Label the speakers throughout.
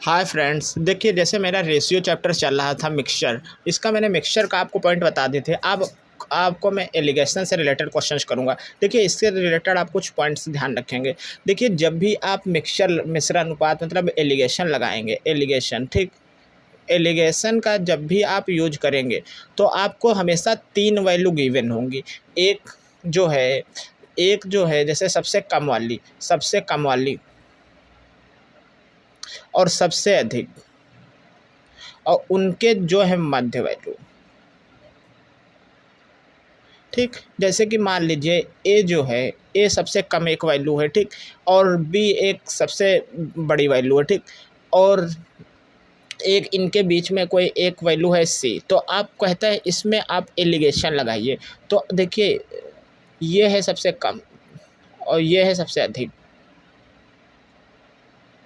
Speaker 1: Hi friends, देखिए जैसे मेरा रेशियो चैप्टर चल रहा था मिक्सचर। इसका मैंने मिक्सचर का आपको पॉइंट बता दिए थे। अब आपको मैं एलिगेशन से रिलेटेड क्वेश्चंस करूंगा। देखिए इससे रिलेटेड आप कुछ पॉइंट्स ध्यान रखेंगे। देखिए जब भी आप मिक्सचर मिश्र अनुपात मतलब एलिगेशन लगाएंगे, एलिगेशन ठीक, एलिगेशन का जब भी आप यूज करेंगे तो आपको हमेशा तीन वैल्यू गिवन होंगी। एक जो है एक जो है जैसे सबसे कम वाली और सबसे अधिक, और उनके जो है मध्य वैल्यू। ठीक, जैसे कि मान लीजिए ए जो है, ए सबसे कम एक वैल्यू है ठीक, और बी एक सबसे बड़ी वैल्यू है ठीक, और एक इनके बीच में कोई एक वैल्यू है सी। तो आप कहता है इसमें आप एलिगेशन लगाइए। तो देखिए ये है सबसे कम और ये है सबसे अधिक।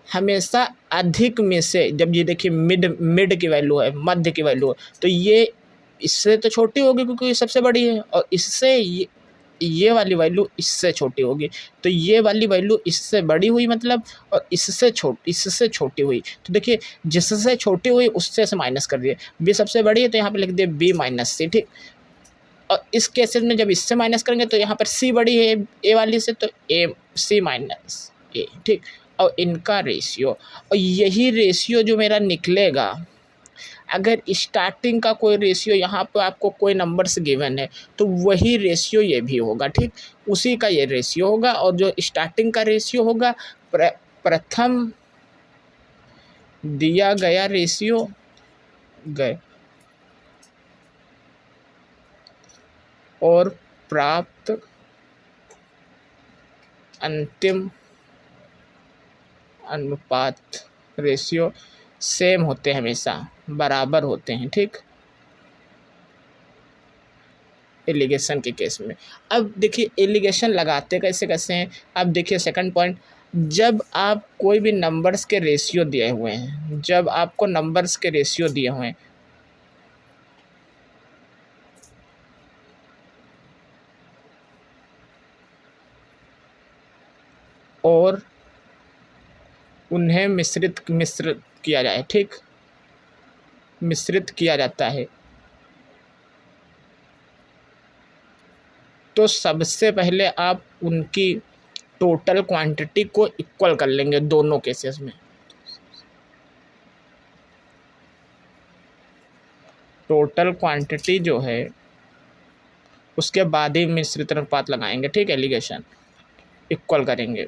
Speaker 1: हमेशा अधिक में से जब ये देखिए मिड मिड की वैल्यू है, मध्य की वैल्यू है, तो ये इससे तो छोटी होगी क्योंकि ये सबसे बड़ी है, और इससे ये वाली वैल्यू इससे छोटी होगी। तो ये वाली वैल्यू इससे बड़ी हुई मतलब, और इससे छोटी हुई। तो देखिए जिससे छोटी हुई उससे से माइनस कर दिए। बी सबसे बड़ी है तो यहाँ पे लिख दिए बी माइनस सी ठीक। और इस केसेस में जब इससे माइनस करेंगे तो यहाँ पर सी बड़ी है ए वाली से, तो ए सी माइनस ए ठीक। और इनका रेशियो, और यही रेशियो जो मेरा निकलेगा, अगर स्टार्टिंग का कोई रेशियो यहाँ पर आपको कोई नंबर्स गिवन है तो वही रेशियो ये भी होगा ठीक, उसी का ये रेशियो होगा। और जो स्टार्टिंग का रेशियो होगा प्रथम दिया गया रेशियो गए और प्राप्त अंतिम अनुपात रेशियो सेम होते हैं, हमेशा बराबर होते हैं ठीक, एलिगेशन के केस में। अब देखिए एलिगेशन लगाते कैसे कैसे हैं। अब देखिए सेकंड पॉइंट, जब आप कोई भी नंबर्स के रेशियो दिए हुए हैं, जब आपको नंबर्स के रेशियो दिए हुए हैं और उन्हें मिश्रित किया जाए ठीक, मिश्रित किया जाता है, तो सबसे पहले आप उनकी टोटल क्वांटिटी को इक्वल कर लेंगे दोनों केसेस में। टोटल क्वांटिटी जो है उसके बाद ही मिश्रित अनुपात लगाएंगे ठीक, एलिगेशन इक्वल करेंगे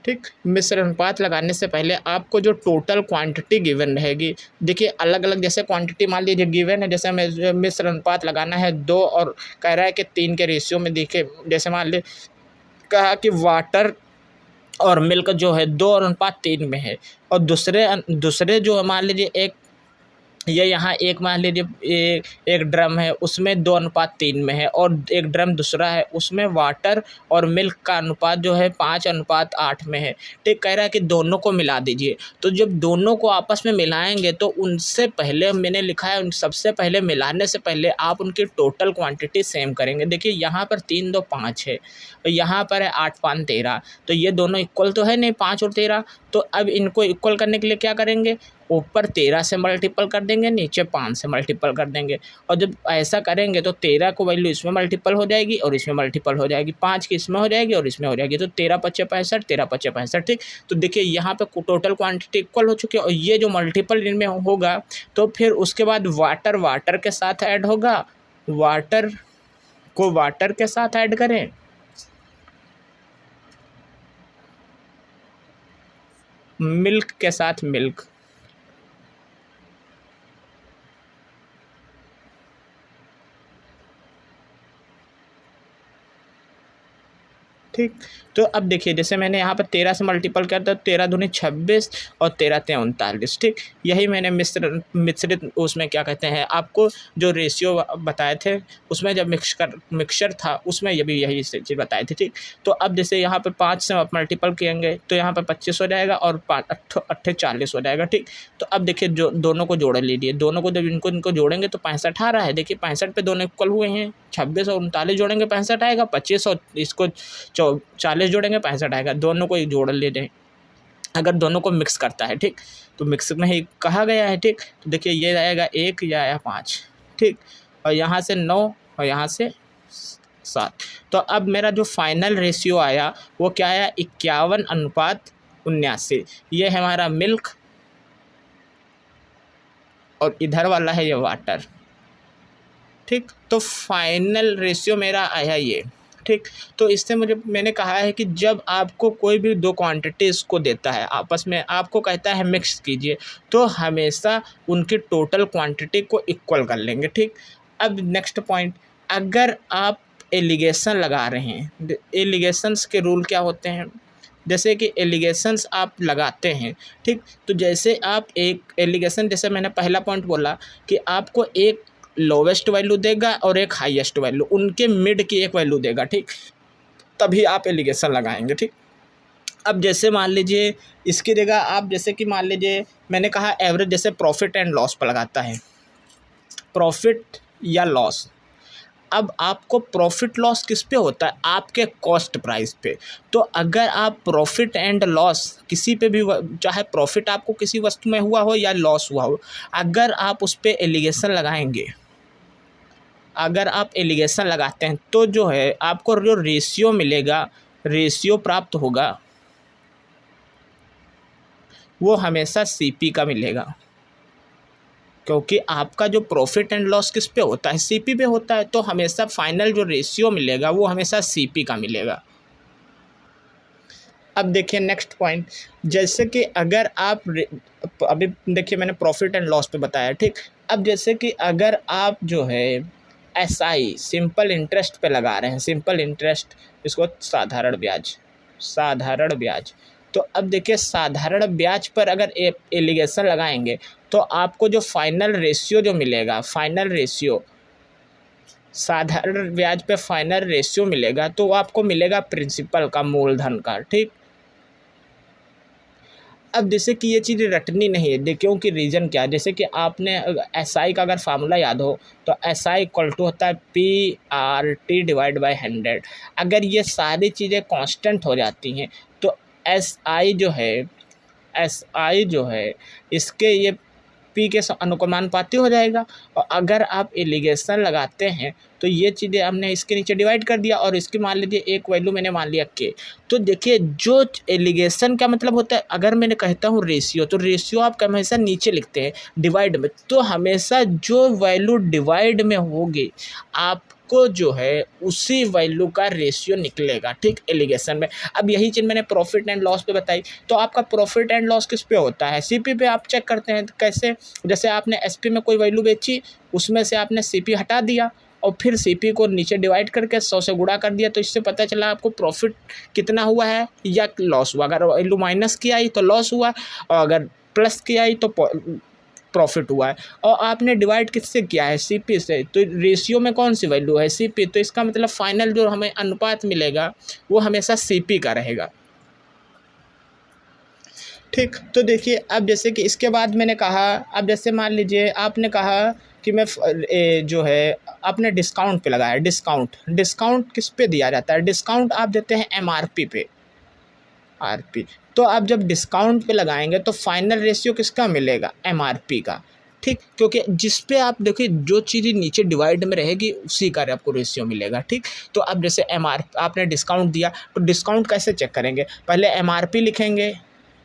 Speaker 1: ठीक। मिश्र अनुपात लगाने से पहले आपको जो टोटल क्वांटिटी गिवन रहेगी, देखिए अलग अलग जैसे क्वांटिटी मान लीजिए गिवन है, जैसे हमें मिश्र अनुपात लगाना है 2 और कह रहा है कि 3 के रेशियो में। देखिए जैसे मान ली कहा कि वाटर और मिल्क जो है 2 और अनुपात 3 में है, और दूसरे जो मान लीजिए एक ये यहाँ एक मान लीजिए एक ड्रम है उसमें 2:3 में है, और एक ड्रम दूसरा है उसमें वाटर और मिल्क का अनुपात जो है 5:8 में है ठीक। कह रहा है कि दोनों को मिला दीजिए। तो जब दोनों को आपस में मिलाएंगे तो उनसे पहले मैंने लिखा है, उन सबसे पहले मिलाने से पहले आप उनकी टोटल क्वांटिटी सेम करेंगे। देखिए यहाँ पर 3 2 5 है, और यहाँ पर है 8 5 13, तो ये दोनों इक्वल तो है नहीं 5 और 13। तो अब इनको इक्वल करने के लिए क्या करेंगे, ऊपर 13 से मल्टीपल कर देंगे, नीचे 5 से मल्टीपल कर देंगे। और जब ऐसा करेंगे तो 13 को वैल्यू इसमें मल्टीपल हो जाएगी और इसमें मल्टीपल हो जाएगी, 5 की इसमें हो जाएगी और इसमें हो जाएगी, तो 13 5 65, 13 5 65 ठीक। तो देखिए यहाँ पे टोटल क्वांटिटी इक्वल हो चुकी है, और ये जो मल्टीपल इनमें होगा तो फिर उसके बाद वाटर के साथ ऐड होगा, वाटर को वाटर के साथ ऐड करें, मिल्क के साथ मिल्क ठीक। तो अब देखिए जैसे मैंने यहाँ पर 13 से मल्टीपल किया था, 13 दूनी 26 और 13 ते 39 ठीक। यही मैंने मिश्रित उसमें क्या कहते हैं आपको जो रेशियो बताए थे उसमें जब मिक्सचर था उसमें ये भी यही चीज़ बताई थी ठीक। तो अब जैसे यहाँ पर 5 से मल्टीपल किएंगे तो यहाँ पर 25 हो जाएगा और 8 40 हो जाएगा ठीक। तो अब देखिए जो दोनों को जोड़ लीजिए, दोनों को जब इनको जोड़ेंगे तो 65 आ रहा है। देखिए 65 पे दोनों इक्वल हुए हैं, 26 और 39 जोड़ेंगे 65 आएगा, 25 और इसको 40 जोड़ेंगे 65 आएगा, दोनों को जोड़ ले जाए अगर दोनों को मिक्स करता है, ठीक, तो मिक्स में ही कहा गया है, ठीक। तो देखिए ये आएगा 1, ये आया 5, ठीक, और यहाँ से 9 और यहाँ से 7। तो अब मेरा जो फाइनल रेशियो आया वो क्या आया, 51:79। ये है हमारा मिल्क और इधर वाला है ये वाटर, ठीक। तो फाइनल रेशियो मेरा आया ये, ठीक। तो इससे मैंने कहा है कि जब आपको कोई भी दो क्वांटिटीज़ को देता है आपस में, आपको कहता है मिक्स कीजिए, तो हमेशा उनकी टोटल क्वांटिटी को इक्वल कर लेंगे, ठीक। अब नेक्स्ट पॉइंट, अगर आप एलिगेशन लगा रहे हैं, एलिगेशंस के रूल क्या होते हैं, जैसे कि एलिगेशंस आप लगाते हैं, ठीक। तो जैसे आप एक एलिगेशन, जैसे मैंने पहला पॉइंट बोला कि आपको एक लोवेस्ट वैल्यू देगा और एक हाईएस्ट वैल्यू, उनके मिड की एक वैल्यू देगा, ठीक, तभी आप एलिगेशन लगाएंगे, ठीक। अब जैसे मान लीजिए इसकी जगह आप, जैसे कि मान लीजिए मैंने कहा एवरेज, जैसे प्रॉफिट एंड लॉस पर लगाता है, प्रॉफिट या लॉस। अब आपको प्रॉफिट लॉस किस पे होता है, आपके कॉस्ट प्राइस पे। तो अगर आप प्रॉफिट एंड लॉस किसी पे भी, चाहे प्रॉफिट आपको किसी वस्तु में हुआ हो या लॉस हुआ हो, अगर आप उस पे एलिगेशन लगाएंगे, अगर आप एलिगेशन लगाते हैं, तो जो है आपको जो रेशियो मिलेगा, रेशियो प्राप्त होगा, वो हमेशा सीपी का मिलेगा, क्योंकि आपका जो प्रॉफिट एंड लॉस किस पे होता है, सीपी पे होता है। तो हमेशा फाइनल जो रेशियो मिलेगा वो हमेशा सीपी का मिलेगा। अब देखिए नेक्स्ट पॉइंट, जैसे कि अगर आप अभी देखिए मैंने प्रॉफिट एंड लॉस पे बताया, ठीक। अब जैसे कि अगर आप जो है एसआई, सिंपल इंटरेस्ट पे लगा रहे हैं, सिंपल इंटरेस्ट, इसको साधारण ब्याज, साधारण ब्याज। तो अब देखिए साधारण ब्याज पर अगर एलिगेशन लगाएंगे तो आपको जो फाइनल रेशियो जो मिलेगा, फाइनल रेशियो, साधारण ब्याज पे फाइनल रेशियो मिलेगा, तो वो आपको मिलेगा प्रिंसिपल का, मूलधन का, ठीक। अब जैसे कि ये चीज़ रटनी नहीं है, देखिए कि रीज़न क्या है, जैसे कि आपने एसआई का अगर फार्मूला याद हो तो एसआई इक्वल टू होता है PRT/100। अगर ये सारी चीज़ें कांस्टेंट हो जाती हैं तो एसआई जो है इसके ये पी के अनुकमानुपाती हो जाएगा। और अगर आप एलिगेशन लगाते हैं तो ये चीज़ें हमने इसके नीचे डिवाइड कर दिया और इसकी मान लीजिए एक वैल्यू मैंने मान लिया के। तो देखिए जो एलिगेशन का मतलब होता है, अगर मैंने कहता हूँ रेशियो, तो रेशियो आप हमेशा नीचे लिखते हैं डिवाइड में, तो हमेशा जो वैल्यू डिवाइड में होगी आपको जो है उसी वैल्यू का रेशियो निकलेगा, ठीक, एलिगेशन में। अब यही चीज़ मैंने प्रॉफिट एंड लॉस पे बताई, तो आपका प्रॉफिट एंड लॉस किस पे होता है, सीपी पे आप चेक करते हैं। कैसे, जैसे आपने एसपी में कोई वैल्यू बेची, उसमें से आपने सीपी हटा दिया और फिर सीपी को नीचे डिवाइड करके 100 से गुणा कर दिया, तो इससे पता चला आपको प्रॉफिट कितना हुआ है या लॉस हुआ। अगर वैल्यू माइनस की आई तो लॉस हुआ और अगर प्लस की आई तो प्रॉफिट हुआ है। और आपने डिवाइड किससे किया है, सीपी से, तो रेशियो में कौन सी वैल्यू है, सीपी। तो इसका मतलब फाइनल जो हमें अनुपात मिलेगा वो हमेशा सीपी का रहेगा, ठीक। तो देखिए अब जैसे कि इसके बाद मैंने कहा, अब जैसे मान लीजिए आपने कहा कि मैं जो है आपने डिस्काउंट पे लगाया, डिस्काउंट किस पे दिया जाता है, डिस्काउंट आप देते हैं एमआरपी पे, आरपी। तो आप जब डिस्काउंट पे लगाएंगे तो फाइनल रेशियो किसका मिलेगा, एमआरपी का, ठीक। क्योंकि जिस पे आप देखिए जो चीज़ नीचे डिवाइड में रहेगी उसी का आपको रेशियो मिलेगा, ठीक। तो अब जैसे आपने डिस्काउंट दिया, तो डिस्काउंट कैसे चेक करेंगे, पहले एमआरपी लिखेंगे,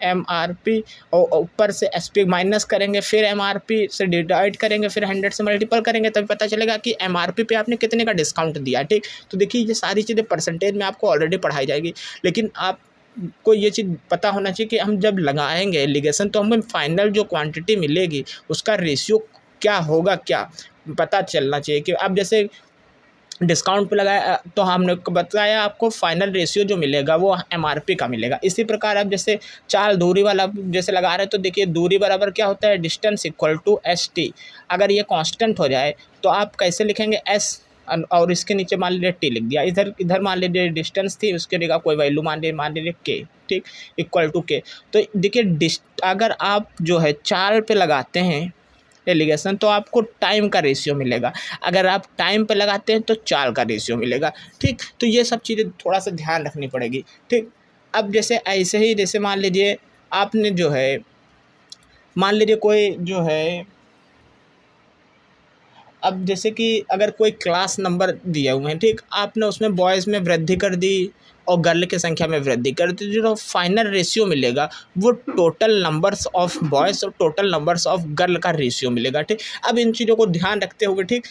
Speaker 1: एमआरपी, और ऊपर से एसपी माइनस करेंगे, फिर एमआरपी से डिवाइड करेंगे, फिर 100 से मल्टीपल करेंगे, तभी पता चलेगा कि एमआरपी पे आपने कितने का डिस्काउंट दिया, ठीक। तो देखिए ये सारी चीज़ें परसेंटेज में आपको ऑलरेडी पढ़ाई जाएगी, लेकिन आपको ये चीज़ पता होना चाहिए कि हम जब लगाएंगे एलिगेशन तो हमें फाइनल जो क्वांटिटी मिलेगी उसका रेशियो क्या होगा, क्या पता चलना चाहिए। कि अब जैसे डिस्काउंट पे लगाया तो हमने बताया आपको फाइनल रेशियो जो मिलेगा वो एमआरपी का मिलेगा। इसी प्रकार आप जैसे चाल दूरी वाला जैसे लगा रहे हैं तो देखिए दूरी बराबर क्या होता है, डिस्टेंस इक्वल टू एसटी। अगर ये कांस्टेंट हो जाए तो आप कैसे लिखेंगे, एस और इसके नीचे मान लीजिए टी लिख दिया, इधर मान लीजिए डिस्टेंस थी, उसके जगह कोई वैल्यू मान लीजिए के, ठीक, इक्वल टू के। तो देखिए अगर आप जो है चाल पे लगाते हैं एलिगेशन, तो आपको टाइम का रेशियो मिलेगा। अगर आप टाइम पे लगाते हैं तो चाल का रेशियो मिलेगा। ठीक, तो ये सब चीज़ें थोड़ा सा ध्यान रखनी पड़ेगी। ठीक, अब जैसे ऐसे ही जैसे मान लीजिए आपने जो है, मान लीजिए कोई जो है, अब जैसे कि अगर कोई क्लास नंबर दिए हुए हैं, ठीक, आपने उसमें बॉयज़ में वृद्धि कर दी और गर्ल की संख्या में वृद्धि कर दी, जो फाइनल रेशियो मिलेगा वो टोटल नंबर्स ऑफ बॉयज़ और टोटल नंबर्स ऑफ गर्ल का रेशियो मिलेगा। ठीक, अब इन चीज़ों को ध्यान रखते हुए, ठीक,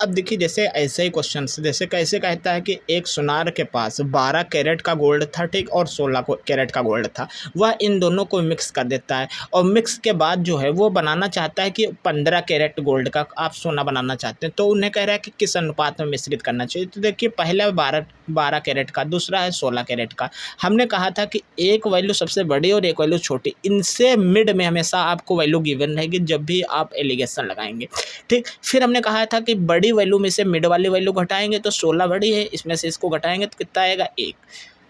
Speaker 1: अब देखिए जैसे ऐसे ही क्वेश्चन जैसे कैसे कहता है कि एक सुनार के पास 12 कैरेट का गोल्ड था, ठीक, और 16 कैरेट का गोल्ड था। वह इन दोनों को मिक्स कर देता है और मिक्स के बाद जो है वो बनाना चाहता है कि 15 कैरेट गोल्ड का आप सोना बनाना चाहते हैं, तो उन्हें कह रहा है कि किस अनुपात में मिश्रित करना चाहिए। तो देखिए पहला 12 कैरेट का, दूसरा है 16 कैरेट का। हमने कहा था कि एक वैल्यू सबसे बड़ी और एक वैल्यू छोटी, इनसे मिड में हमेशा आपको वैल्यू गिवन रहेगी जब भी आप एलिगेशन लगाएंगे। ठीक, फिर हमने कहा था कि बड़ी वैल्यू में से मिड वाली वैल्यू घटाएंगे तो 16 बड़ी है, इसमें से इसको घटाएंगे तो कितना आएगा 1।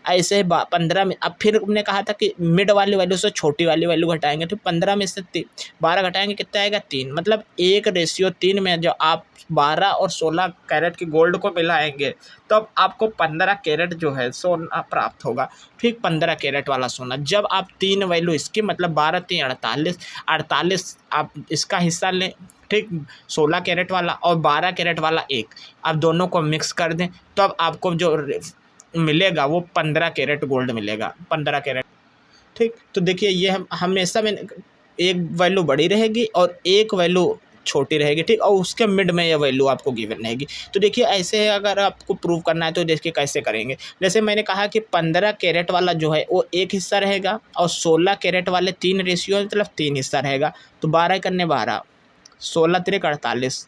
Speaker 1: ऐसे 15 में, अब फिर हमने कहा था कि मिड वाली वैल्यू से छोटी वाली वैल्यू घटाएंगे तो 15 में से 12 घटाएंगे कितना आएगा 3। मतलब 1:3 में जो आप 12 और 16 कैरेट के गोल्ड को मिलाएंगे तो अब आपको 15 कैरेट जो है सोना प्राप्त होगा। ठीक, 15 कैरेट वाला सोना जब आप 3 वैल्यू इसकी, मतलब 12 3 48 आप इसका हिस्सा लें, ठीक, 16 कैरेट वाला और 12 कैरेट वाला एक, आप दोनों को मिक्स कर दें तो अब आपको जो मिलेगा वो 15 कैरेट गोल्ड मिलेगा, 15 कैरेट। ठीक, तो देखिए ये हम हमेशा में एक वैल्यू बड़ी रहेगी और एक वैल्यू छोटी रहेगी। ठीक, और उसके मिड में ये वैल्यू आपको गिवन रहेगी। तो देखिए ऐसे है, अगर आपको प्रूव करना है तो देखिए कैसे करेंगे। जैसे मैंने कहा कि 15 कैरेट वाला जो है वो एक हिस्सा रहेगा और 16 कैरेट वाले 3 रेशियो मतलब 3 हिस्सा रहेगा। तो 12 करने 12, 16 3 48,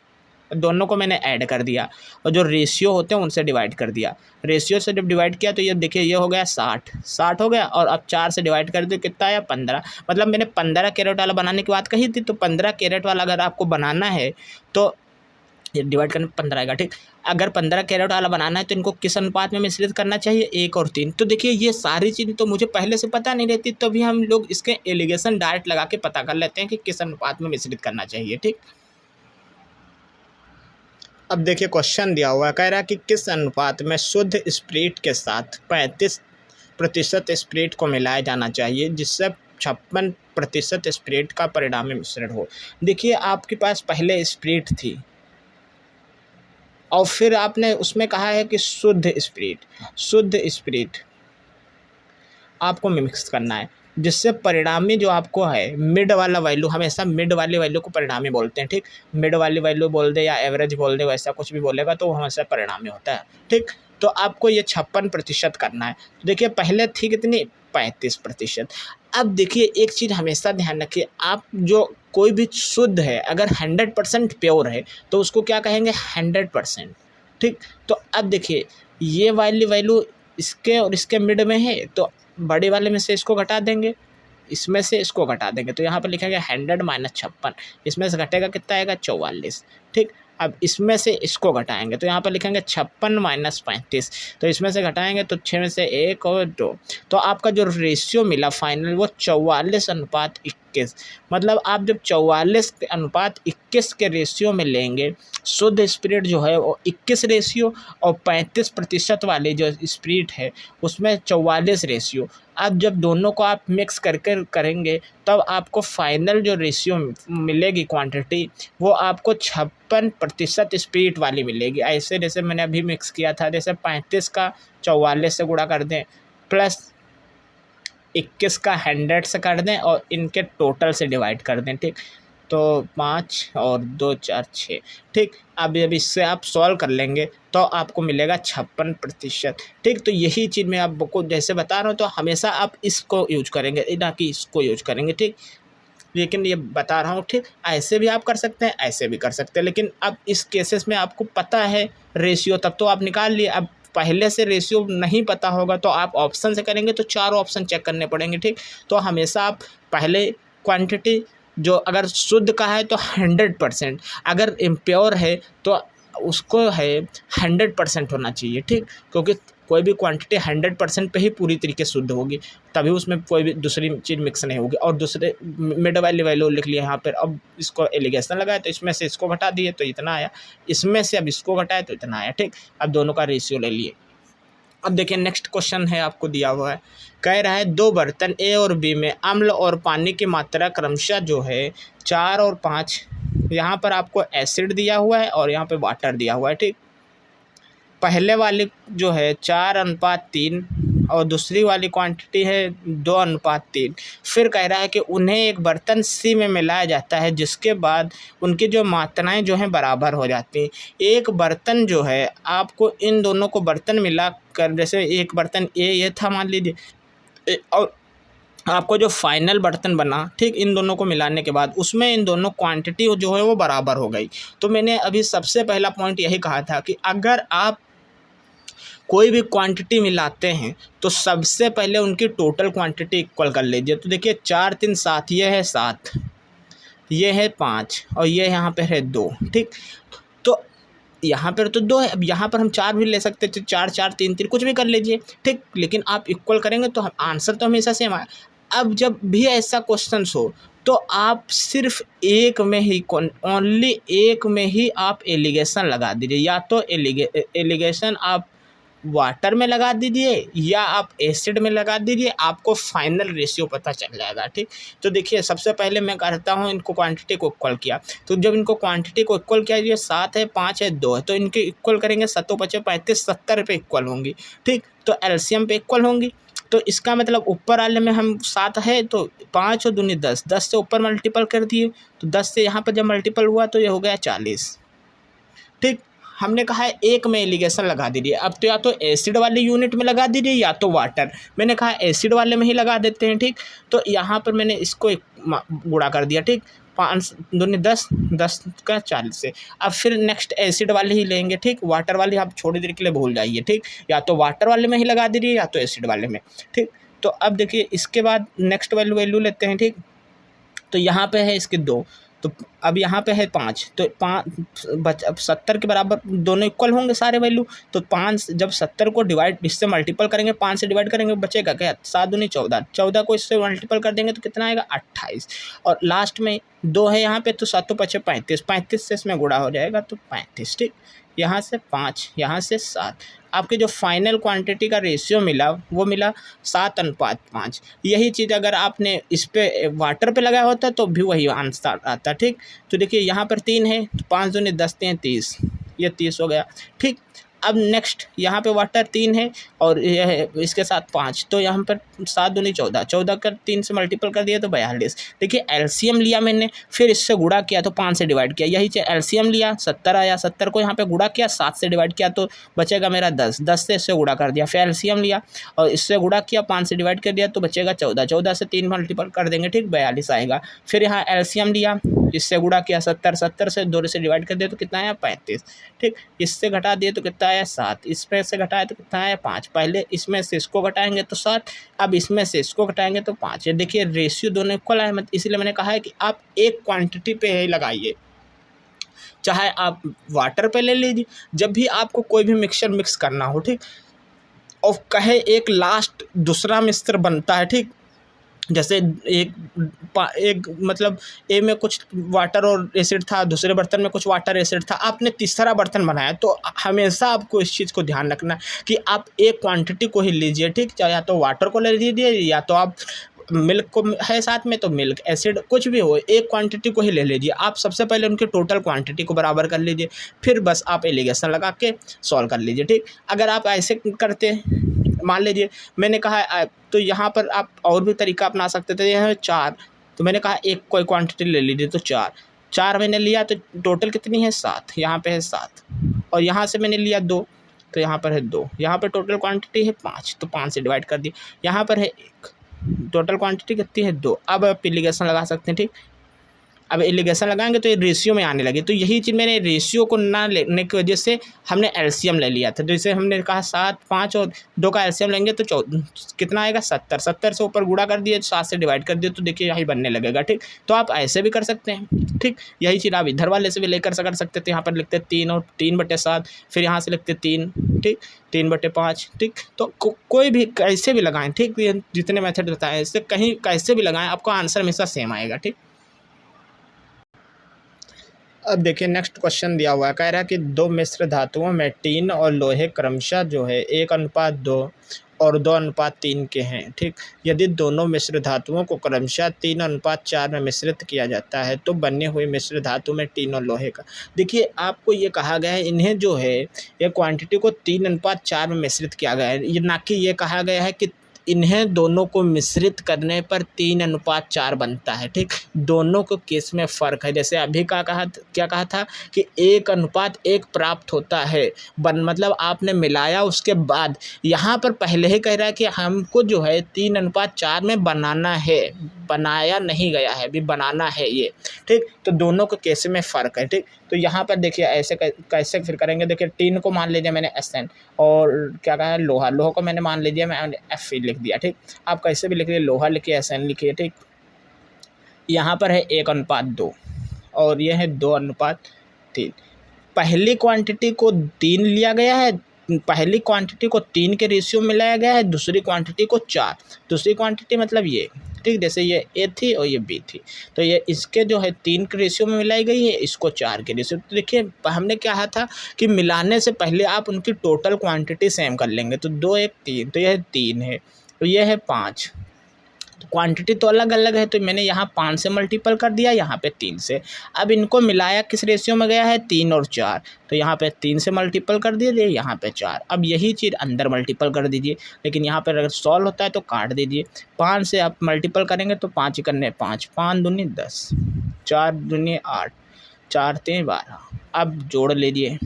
Speaker 1: दोनों को मैंने ऐड कर दिया और जो रेशियो होते हैं उनसे डिवाइड कर दिया। रेशियो से जब डिवाइड किया तो ये देखिए ये हो गया 60 हो गया, और अब 4 से डिवाइड कर दो कितना आया 15। मतलब मैंने 15 कैरेट वाला बनाने की बात कही थी, तो 15 कैरेट वाला अगर आपको बनाना है तो ये डिवाइड करने 15 आएगा। ठीक, अगर 15 कैरेट वाला बनाना है तो इनको किस अनुपात में मिश्रित करना चाहिए, 1 और 3। तो देखिए ये सारी चीज़ तो मुझे पहले से पता नहीं रहती, तो भी हम लोग इसके एलिगेशन डायरेक्ट लगा के पता कर लेते हैं कि किस अनुपात में मिश्रित करना चाहिए। ठीक, अब देखिए क्वेश्चन दिया हुआ है, कह रहा है कि किस अनुपात में शुद्ध स्प्रिट के साथ 35% स्प्रिट को मिलाया जाना चाहिए जिससे 56% स्प्रिट का परिणामी मिश्रण हो। देखिए आपके पास पहले स्प्रिट थी और फिर आपने उसमें कहा है कि शुद्ध स्प्रिट आपको मिक्स करना है जिससे परिणामी जो आपको है मिड वाला वैल्यू, हमेशा मिड वाली वैल्यू को परिणामी बोलते हैं। ठीक, मिड वाली वैल्यू बोल दे या एवरेज बोल दे, वैसा कुछ भी बोलेगा तो वो हमेशा परिणामी होता है। ठीक, तो आपको ये 56% करना है। तो देखिए पहले थी कितनी 35%। अब देखिए एक चीज़ हमेशा ध्यान रखिए, आप जो कोई भी शुद्ध है अगर 100% प्योर है तो उसको क्या कहेंगे 100%। ठीक, तो अब देखिए ये वाली वैल्यू इसके और इसके मिड में है तो बड़े वाले में से इसको घटा देंगे, इसमें से इसको घटा देंगे, तो यहाँ पर लिखेंगे 100 माइनस 56, इसमें से घटेगा कितना आएगा 44। ठीक, अब इसमें से इसको घटाएंगे तो यहाँ पर लिखेंगे 56 माइनस 35, तो इसमें से घटाएंगे तो 6 में से 1 और 2, तो आपका जो रेशियो मिला फाइनल वो 44:21। मतलब आप जब 44:21 के रेशियो में लेंगे, शुद्ध स्प्रिट जो है वो 21 रेशियो और 35% वाले जो स्प्रिट है उसमें 44 रेशियो। अब जब दोनों को आप मिक्स करके करेंगे तब आपको फाइनल जो रेशियो मिलेगी क्वांटिटी वो आपको 56% स्प्रिट वाली मिलेगी। ऐसे जैसे मैंने अभी मिक्स किया था, जैसे 35 का 44 से गुणा कर दें प्लस 21 का 100 से कर दें और इनके टोटल से डिवाइड कर दें। ठीक, तो 5 और 2 4 6। ठीक, अब जब इससे आप सॉल्व कर लेंगे तो आपको मिलेगा 56%। ठीक, तो यही चीज़ मैं आपको जैसे बता रहा हूँ, तो हमेशा आप इसको यूज करेंगे ना कि इसको यूज करेंगे। ठीक, लेकिन ये बता रहा हूँ, ठीक, ऐसे भी आप कर सकते हैं, ऐसे भी कर सकते हैं, लेकिन अब इस केसेस में आपको पता है रेशियो तब तो आप निकाल लिए। अब पहले से रेशियो नहीं पता होगा तो आप ऑप्शन से करेंगे तो 4 ऑप्शन चेक करने पड़ेंगे। ठीक, तो हमेशा आप पहले क्वांटिटी जो अगर शुद्ध का है तो 100%, अगर इम्प्योर है तो उसको है 100% होना चाहिए, ठीक, क्योंकि कोई भी क्वांटिटी 100% पे ही पूरी तरीके से शुद्ध होगी, तभी उसमें कोई भी दूसरी चीज़ मिक्स नहीं होगी। और दूसरे मिड वाली वैल्यू लिख लिया यहाँ पर। अब इसको एलिगेशन लगाया तो इसमें से इसको घटा दिए तो इतना आया, इसमें से अब इसको घटाए तो इतना आया, ठीक। अब दोनों का रेशियो ले लिए। अब देखिए नेक्स्ट क्वेश्चन है, आपको दिया हुआ है, कह रहा है 2 बर्तन ए और बी में अम्ल और पानी की मात्रा क्रमशः जो है 4 और 5, यहाँ पर आपको एसिड दिया हुआ है और यहाँ पे वाटर दिया हुआ है, ठीक। पहले वाली जो है 4:3 और दूसरी वाली क्वांटिटी है 2:3। फिर कह रहा है कि उन्हें एक बर्तन सी में मिलाया जाता है, जिसके बाद उनकी जो मात्राएं जो हैं बराबर हो जाती हैं। एक बर्तन जो है, आपको इन दोनों को बर्तन मिला कर, जैसे एक बर्तन ये था मान लीजिए, और आपको जो फाइनल बर्तन बना, ठीक, इन दोनों को मिलाने के बाद उसमें इन दोनों क्वांटिटी जो है वो बराबर हो गई। तो मैंने अभी सबसे पहला पॉइंट यही कहा था कि अगर आप कोई भी क्वांटिटी मिलाते हैं तो सबसे पहले उनकी टोटल क्वांटिटी इक्वल कर लीजिए। तो देखिए 4 3 7, ये है 7, ये है 5 और ये यहाँ पे है 2, ठीक। तो यहाँ पर तो 2 है, अब यहाँ पर हम 4 भी ले सकते थे, 4 4 3 3 कुछ भी कर लीजिए, ठीक। लेकिन आप इक्वल करेंगे तो आंसर तो हमेशा सेम आए। अब जब भी ऐसा क्वेश्चन हो तो आप सिर्फ एक में ही, ओनली एक में ही आप एलिगेशन लगा दीजिए, या तो एलिगेशन आप वाटर में लगा दीजिए या आप एसिड में लगा दीजिए, आपको फाइनल रेशियो पता चल जाएगा, ठीक। तो देखिए सबसे पहले मैं करता हूँ, इनको क्वांटिटी को इक्वल किया, तो जब इनको क्वांटिटी को इक्वल किया, ये 7 है, 5 है, 2 है, तो इनके इक्वल करेंगे, 7 5 35 70 पे इक्वल होंगी, ठीक। तो एलसीएम पे इक्वल होंगी। तो इसका मतलब ऊपर वाले में हम 7 है तो 5 और 2 10, 10 से ऊपर मल्टीपल कर दिए, तो 10 से यहाँ पर जब मल्टीपल हुआ तो ये हो गया 40, ठीक। हमने कहा है एक में एलिगेशन लगा दीजिए। अब तो या तो एसिड वाली यूनिट में लगा दीजिए या तो वाटर, मैंने कहा एसिड वाले में ही लगा देते हैं, ठीक। तो यहाँ पर मैंने इसको गुणा कर दिया, ठीक। 5 दूनी 10, 10 का 40 से। अब फिर नेक्स्ट एसिड वाले ही लेंगे, ठीक। वाटर वाली आप थोड़ी देर के लिए भूल जाइए, ठीक। या तो वाटर वाले में ही लगा दीजिए या तो एसिड वाले में, ठीक। तो अब देखिए इसके बाद नेक्स्ट वैल्यू लेते हैं, ठीक। तो यहाँ पे है इसके 2, तो अब यहाँ पे है 5, तो 5 अब 70 के बराबर दोनों इक्वल होंगे सारे वैल्यू। तो 5 जब 70 को डिवाइड, इससे मल्टीपल करेंगे, 5 से डिवाइड करेंगे, बचेगा क्या, 7 दूनी 14, 14 को इससे मल्टीपल कर देंगे तो कितना आएगा 28, और लास्ट में 2 है यहाँ पे, तो 7 5 35, 35 से इसमें गुणा हो जाएगा तो 35, ठीक। यहाँ से 5, यहाँ से 7, आपके जो फाइनल क्वांटिटी का रेशियो मिला वो मिला 7:5। यही चीज़ अगर आपने इस पे वाटर पे लगाया होता तो भी वही आंसर आता, ठीक। तो देखिए यहाँ पर 3 है, तो 5 दूनी 10 3 30, ये 30 हो गया, ठीक। अब नेक्स्ट यहाँ पे वाटर 3 है और यह है इसके साथ 5, तो यहाँ पर 7 दूनी 14, 14 का 3 से मल्टीपल कर दिया तो 42। देखिए एलसीएम लिया मैंने, फिर इससे गुणा किया तो 5 से डिवाइड किया, यही एलसीएम लिया 70 आया, 70 को यहाँ पे गुणा किया, 7 से डिवाइड किया तो बचेगा मेरा 10, 10 से इससे गुणा कर दिया, फिर एलसीएम लिया और इससे गुणा किया, 5 से डिवाइड कर दिया तो बचेगा 14, 14 से 3 मल्टीपल कर देंगे, ठीक, 42 आएगा। फिर यहाँ एलसीएम लिया, इससे गुणा किया 70, 70 से 2 से डिवाइड कर दिया तो कितना आया 35, ठीक। इससे घटा दिए तो कितना आया 7, इसमें से घटाए तो कितना आया 5, पहले इसमें से इसको घटाएंगे तो 7, अब इसमें से इसको घटाएंगे तो 5। देखिए रेशियो दोनों इक्वल आए, इसलिए मैंने कहा है कि आप एक क्वांटिटी पे ही लगाइए, चाहे आप वाटर पे ले लीजिए, जब भी आपको कोई भी मिक्सचर मिक्स करना हो, ठीक। और कहे एक लास्ट दूसरा मिक्सचर बनता है, ठीक, जैसे एक मतलब ए में कुछ वाटर और एसिड था, दूसरे बर्तन में कुछ वाटर एसिड था, आपने तीसरा बर्तन बनाया, तो हमेशा आपको इस चीज़ को ध्यान रखना कि आप एक क्वांटिटी को ही लीजिए, ठीक। चाहे या तो वाटर को ले लीजिए या तो आप मिल्क को है साथ में तो मिल्क, एसिड कुछ भी हो, एक क्वांटिटी को ही ले लीजिए। आप सबसे पहले उनकी टोटल क्वांटिटी को बराबर कर लीजिए, फिर बस आप एलिगेशन लगा के सॉल्व कर लीजिए, ठीक। अगर आप ऐसे करते, मान लीजिए मैंने कहा तो यहाँ पर आप और भी तरीका अपना सकते थे। यह है 4, तो मैंने कहा एक कोई क्वांटिटी ले लीजिए, तो 4 मैंने लिया तो टोटल कितनी है 7, यहाँ पे है 7, और यहाँ से मैंने लिया 2 तो यहाँ पर है 2, यहाँ पर टोटल क्वांटिटी है 5 तो 5 से डिवाइड कर दिया, यहाँ पर है 1, टोटल क्वांटिटी कितनी है 2। अब आप एलिगेशन लगा सकते हैं, ठीक। अब एलिगेशन लगाएंगे तो ये रेशियो में आने लगे। तो यही चीज़ मैंने रेशियो को ना लेने की वजह से हमने एलसीएम ले लिया था। जैसे हमने कहा 7, 5 और 2 का एलसीएम लेंगे तो कितना आएगा 70। 70 से ऊपर गुणा कर दिए, 7 से डिवाइड कर दिए, तो देखिए यही बनने लगेगा। ठीक, तो आप ऐसे भी कर सकते हैं। ठीक, यही चीज़ आप इधर वाले से भी लेकर कर सकते थे। यहाँ पर लिखते 3 और 3/7, फिर यहाँ से लिखते 3, ठीक, 3/5। ठीक, तो कोई भी कैसे भी लगाएं। ठीक, ये जितने मेथड बताए इससे कहीं कैसे भी लगाएं, आपका आंसर हमेशा सेम आएगा। ठीक, अब देखिए नेक्स्ट क्वेश्चन दिया हुआ है, कह रहा है कि दो मिश्र धातुओं में टीन और लोहे क्रमशः जो है 1:2 और 2:3 के हैं। ठीक, यदि दोनों मिश्र धातुओं को क्रमशः 3:4 में मिश्रित किया जाता है तो बने हुए मिश्र धातु में टीन और लोहे का, देखिए आपको ये कहा गया है, इन्हें जो है ये क्वांटिटी को 3:4 में मिश्रित किया गया है। ये ना कि ये कहा गया है कि इन्हें दोनों को मिश्रित करने पर 3:4 बनता है। ठीक, दोनों को केस में फ़र्क है। जैसे अभी क्या कहा था कि 1:1 प्राप्त होता है, मतलब आपने मिलाया उसके बाद। यहाँ पर पहले ही कह रहा है कि हमको जो है 3:4 में बनाना है, बनाया नहीं गया है, अभी बनाना है ये। ठीक, तो दोनों को केस में फ़र्क है। ठीक, तो यहाँ पर देखिए ऐसे कैसे फिर करेंगे। देखिए टीन को मान लीजिए मैंने SN, और क्या कहा है लोहा को मैंने मान लीजिए मैंने Fe लिख दिया। ठीक, आप कैसे भी लिखिए, लोहा लिखिए SN लिखिए। ठीक, यहाँ पर है 1:2 और यह है 2:3। पहली क्वांटिटी को 3 लिया गया है, पहली क्वांटिटी को 3 के रेशियो में लाया गया है, दूसरी क्वांटिटी को 4। दूसरी क्वांटिटी मतलब ये। ठीक, जैसे ये A थी और ये B थी, तो ये इसके जो है 3 के रेशियो में मिलाई गई है, इसको 4 के रेशियो। तो देखिए हमने कहा था कि मिलाने से पहले आप उनकी टोटल क्वांटिटी सेम कर लेंगे। तो 2, 1, 3, तो यह 3 है, तो यह है 5। क्वांटिटी तो अलग अलग है, तो मैंने यहाँ 5 से मल्टीपल कर दिया, यहाँ पे 3 से। अब इनको मिलाया किस रेशियो में गया है, 3 और 4, तो यहाँ पे 3 से मल्टीपल कर दीजिए, यहाँ पे 4। अब यही चीज़ अंदर मल्टीपल कर दीजिए, लेकिन यहाँ पर अगर सॉल्व होता है तो काट दीजिए। 5 से आप मल्टीपल करेंगे तो 5 करने 5, 5 दूनी 10, 4 दूनी 8, 4 3 12। अब जोड़ लीजिए।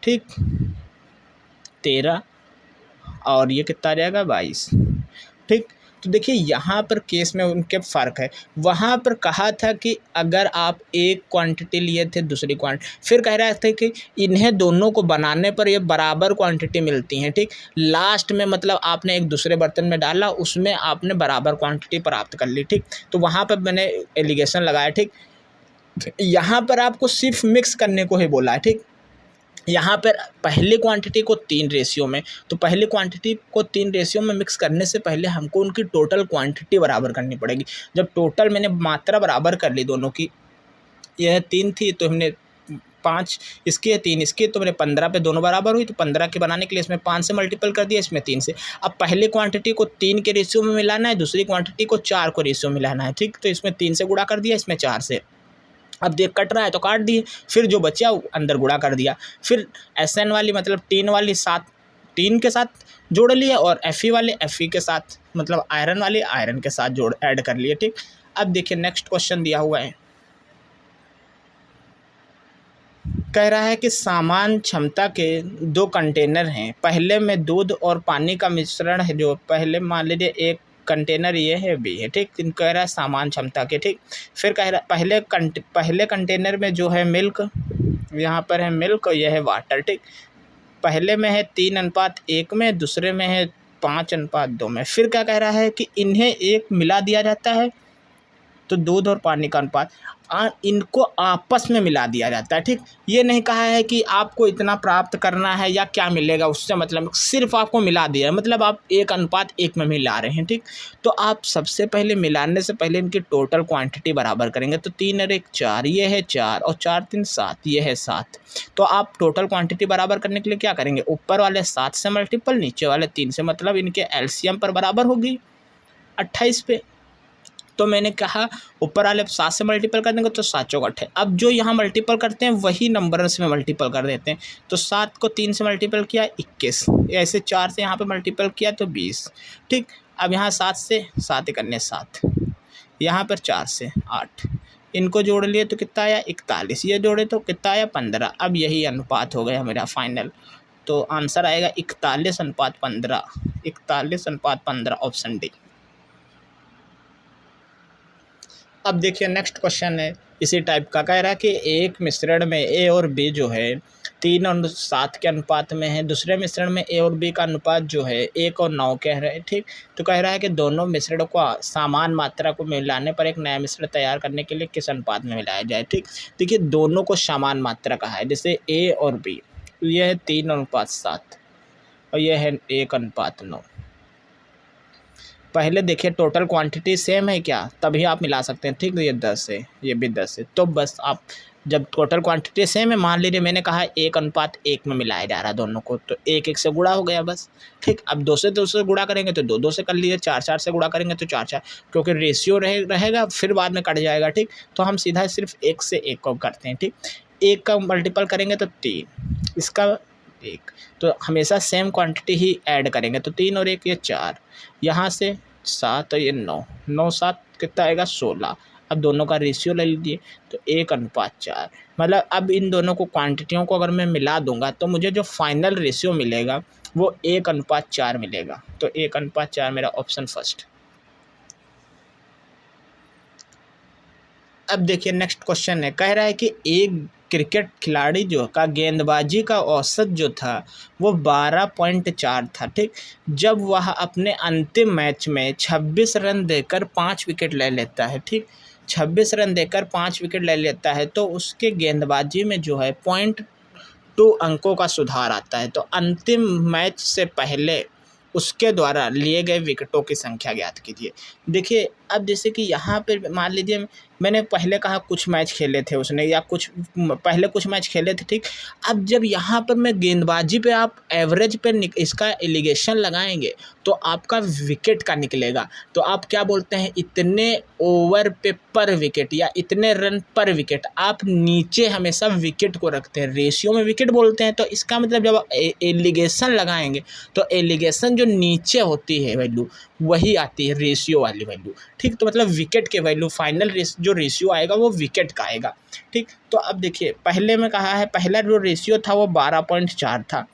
Speaker 1: ठीक, 13 और ये कितना आ जाएगा 22। ठीक, तो देखिए यहाँ पर केस में उनके फ़र्क है। वहाँ पर कहा था कि अगर आप एक क्वांटिटी लिए थे, दूसरी क्वांटिटी, फिर कह रहा था कि इन्हें दोनों को बनाने पर ये बराबर क्वांटिटी मिलती हैं। ठीक, लास्ट में मतलब आपने एक दूसरे बर्तन में डाला, उसमें आपने बराबर क्वांटिटी प्राप्त कर ली। ठीक, तो वहाँ पर मैंने एलिगेशन लगाया। ठीक, यहाँ पर आपको सिर्फ मिक्स करने को ही बोला है। ठीक, यहाँ पर पहली क्वांटिटी को 3 रेशियो में, तो पहली क्वांटिटी को 3 रेशियो में मिक्स करने से पहले हमको उनकी टोटल क्वांटिटी बराबर करनी पड़ेगी। जब टोटल मैंने मात्रा बराबर कर ली दोनों की, यह 3 थी तो हमने 5 इसकी है, 3 इसकी, तो मैंने 15 पे दोनों बराबर हुई, तो 15 के बनाने के लिए इसमें 5 से मल्टीपल कर दिया, इसमें 3 से। अब पहली क्वांटिटी को 3 के रेशियो में मिलाना है, दूसरी क्वांटिटी को 4 को रेशियो में मिलाना है। ठीक, तो इसमें 3 से गुणा कर दिया, इसमें 4 से। अब देख कट रहा है तो काट दिए, फिर जो बचा अंदर गुणा कर दिया। फिर SN वाली मतलब टीन वाली 7 टीन के साथ जोड़ लिए, और Fe वाले Fe के साथ मतलब आयरन वाले आयरन के साथ जोड़ ऐड कर लिए। ठीक, अब देखिए नेक्स्ट क्वेश्चन दिया हुआ है, कह रहा है कि समान क्षमता के 2 कंटेनर हैं, पहले में दूध और पानी का मिश्रण है, जो पहले मान लीजिए एक कंटेनर ये है B है। ठीक, कह रहा है समान क्षमता के। ठीक, फिर कह रहा है पहले कंटेनर में जो है मिल्क, यहाँ पर है मिल्क और यह है वाटर। ठीक, पहले में है 3:1 में, दूसरे में है 5:2 में। फिर क्या कह रहा है कि इन्हें एक मिला दिया जाता है, तो दूध और पानी का अनुपात, इनको आपस में मिला दिया जाता है। ठीक, ये नहीं कहा है कि आपको इतना प्राप्त करना है या क्या मिलेगा उससे, मतलब सिर्फ आपको मिला दिया है, मतलब आप 1:1 में मिला रहे हैं। ठीक, तो आप सबसे पहले मिलाने से पहले इनकी टोटल क्वांटिटी बराबर करेंगे। तो 3 और 1 4, ये है 4, और 4 3 7, ये है 7। तो आप टोटल क्वांटिटी बराबर करने के लिए क्या करेंगे, ऊपर वाले 7 से मल्टीपल, नीचे वाले 3 से, मतलब इनके एलसीएम पर बराबर होगी 28 पे। तो मैंने कहा ऊपर वाले 7 से मल्टीपल कर देंगे तो 7 चौक 28। अब जो यहाँ मल्टीपल करते हैं वही नंबर्स में मल्टीपल कर देते हैं। तो 7 को 3 से मल्टीपल किया 21, ऐसे 4 से यहाँ पे मल्टीपल किया तो 20। ठीक, अब यहाँ 7 से 7 करने 7, यहाँ पर 4 से 8, इनको जोड़ लिए तो कितना आया 41, ये जोड़े तो कितना आया 15। अब यही अनुपात हो गया मेरा फाइनल, तो आंसर आएगा 41:15, 41:15, ऑप्शन डी। अब देखिए नेक्स्ट क्वेश्चन है इसी टाइप का, कह रहा है कि एक मिश्रण में ए और बी जो है 3 और 7 के अनुपात में है, दूसरे मिश्रण में ए और बी का अनुपात जो है 1 और 9 कह रहे हैं। ठीक, तो कह रहा है कि दोनों मिश्रणों को समान मात्रा को मिलाने पर एक नया मिश्रण तैयार करने के लिए किस अनुपात में मिलाया जाए। ठीक, देखिए दोनों को समान मात्रा का है, जैसे ए और बी, यह है 3:7 और यह है 1:9। पहले देखिए टोटल क्वांटिटी सेम है क्या, तभी आप मिला सकते हैं। ठीक, ये 10 है, ये भी 10 है, तो बस आप जब टोटल क्वांटिटी सेम है, मान लीजिए मैंने कहा 1:1 में मिलाया जा रहा है दोनों को, तो 1 से गुणा हो गया बस। ठीक, अब 2 से 2 से गुणा करेंगे तो 2 से कर लीजिए, 4 से गुणा करेंगे तो 4, क्योंकि रेशियो रहेगा फिर बाद में कट जाएगा। ठीक, तो हम सीधा सिर्फ 1 से 1 को करते हैं। ठीक, 1 का मल्टीपल करेंगे तो 3, इसका 1, तो हमेशा सेम क्वांटिटी ही ऐड करेंगे, तो 3 और 1 ये 4, यहाँ से 7 और ये 9, 9 7 कितना आएगा 16। अब दोनों का रेशियो ले लीजिए, तो 1:4, मतलब अब इन दोनों को क्वांटिटियों को अगर मैं मिला दूंगा तो मुझे जो फाइनल रेशियो मिलेगा वो 1:4 मिलेगा। तो 1:4 मेरा ऑप्शन फर्स्ट। अब देखिए नेक्स्ट क्वेश्चन है, कह रहा है कि एक क्रिकेट खिलाड़ी जो का गेंदबाजी का औसत जो था वो 12.4 था। ठीक, जब वह अपने अंतिम मैच में 26 रन देकर 5 विकेट ले लेता है। ठीक, 26 रन देकर 5 विकेट ले लेता है तो उसके गेंदबाजी में जो है 0.2 अंकों का सुधार आता है। तो अंतिम मैच से पहले उसके द्वारा लिए गए विकेटों की संख्या ज्ञात कीजिए। देखिए अब जैसे कि यहाँ पे मान लीजिए मैंने पहले कहा कुछ मैच खेले थे उसने, या पहले कुछ मैच खेले थे। ठीक, अब जब यहाँ पर मैं गेंदबाजी पे आप एवरेज पे इसका एलिगेशन लगाएंगे तो आपका विकेट का निकलेगा। तो आप क्या बोलते हैं, इतने ओवर पे पर विकेट या इतने रन पर विकेट, आप नीचे हमेशा विकेट को रखते हैं, रेशियो में विकेट बोलते हैं। तो इसका मतलब जब एलिगेशन लगाएंगे तो एलिगेशन जो नीचे होती है वैल्यू वही आती है रेशियो वाली वैल्यू। ठीक, तो मतलब विकेट के वैल्यू फाइनल जो रेशियो आएगा वो विकेट का आएगा। ठीक, तो अब देखिए पहले में कहा है, पहला जो रेशियो था वो 12.4 था।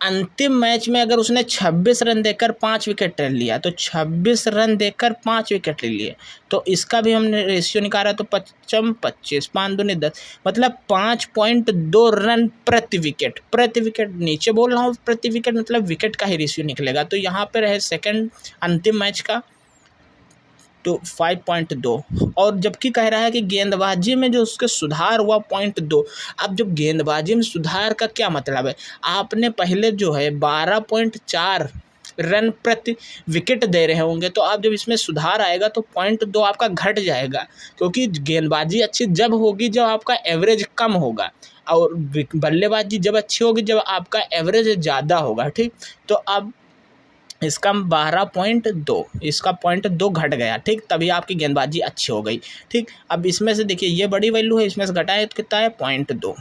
Speaker 1: अंतिम मैच में अगर उसने 26 रन देकर 5 विकेट ले लिया, तो 26 रन देकर 5 विकेट ले लिए, तो इसका भी हमने रेशियो निकाला, तो 5 25 5 दूनी 10, मतलब 5.2 रन प्रति विकेट। प्रति विकेट नीचे बोल रहा हूँ, प्रति विकेट मतलब विकेट का ही रेशियो निकलेगा। तो यहाँ पर है सेकंड अंतिम मैच का तो 5.2, और जबकि कह रहा है कि गेंदबाजी में जो उसके सुधार हुआ 0.2। अब जब गेंदबाजी में सुधार का क्या मतलब है, आपने पहले जो है 12.4 रन प्रति विकेट दे रहे होंगे, तो आप जब इसमें सुधार आएगा तो 0.2 आपका घट जाएगा, क्योंकि गेंदबाजी अच्छी जब होगी जब आपका एवरेज कम होगा, और बल्लेबाजी जब अच्छी होगी जब आपका एवरेज ज़्यादा होगा। ठीक, तो अब इसका 12.2, इसका 0.2 घट गया। ठीक, तभी आपकी गेंदबाजी अच्छी हो गई। ठीक, अब इसमें से देखिए ये बड़ी वैल्यू है, इसमें से घटाए तो कितना है 0.2,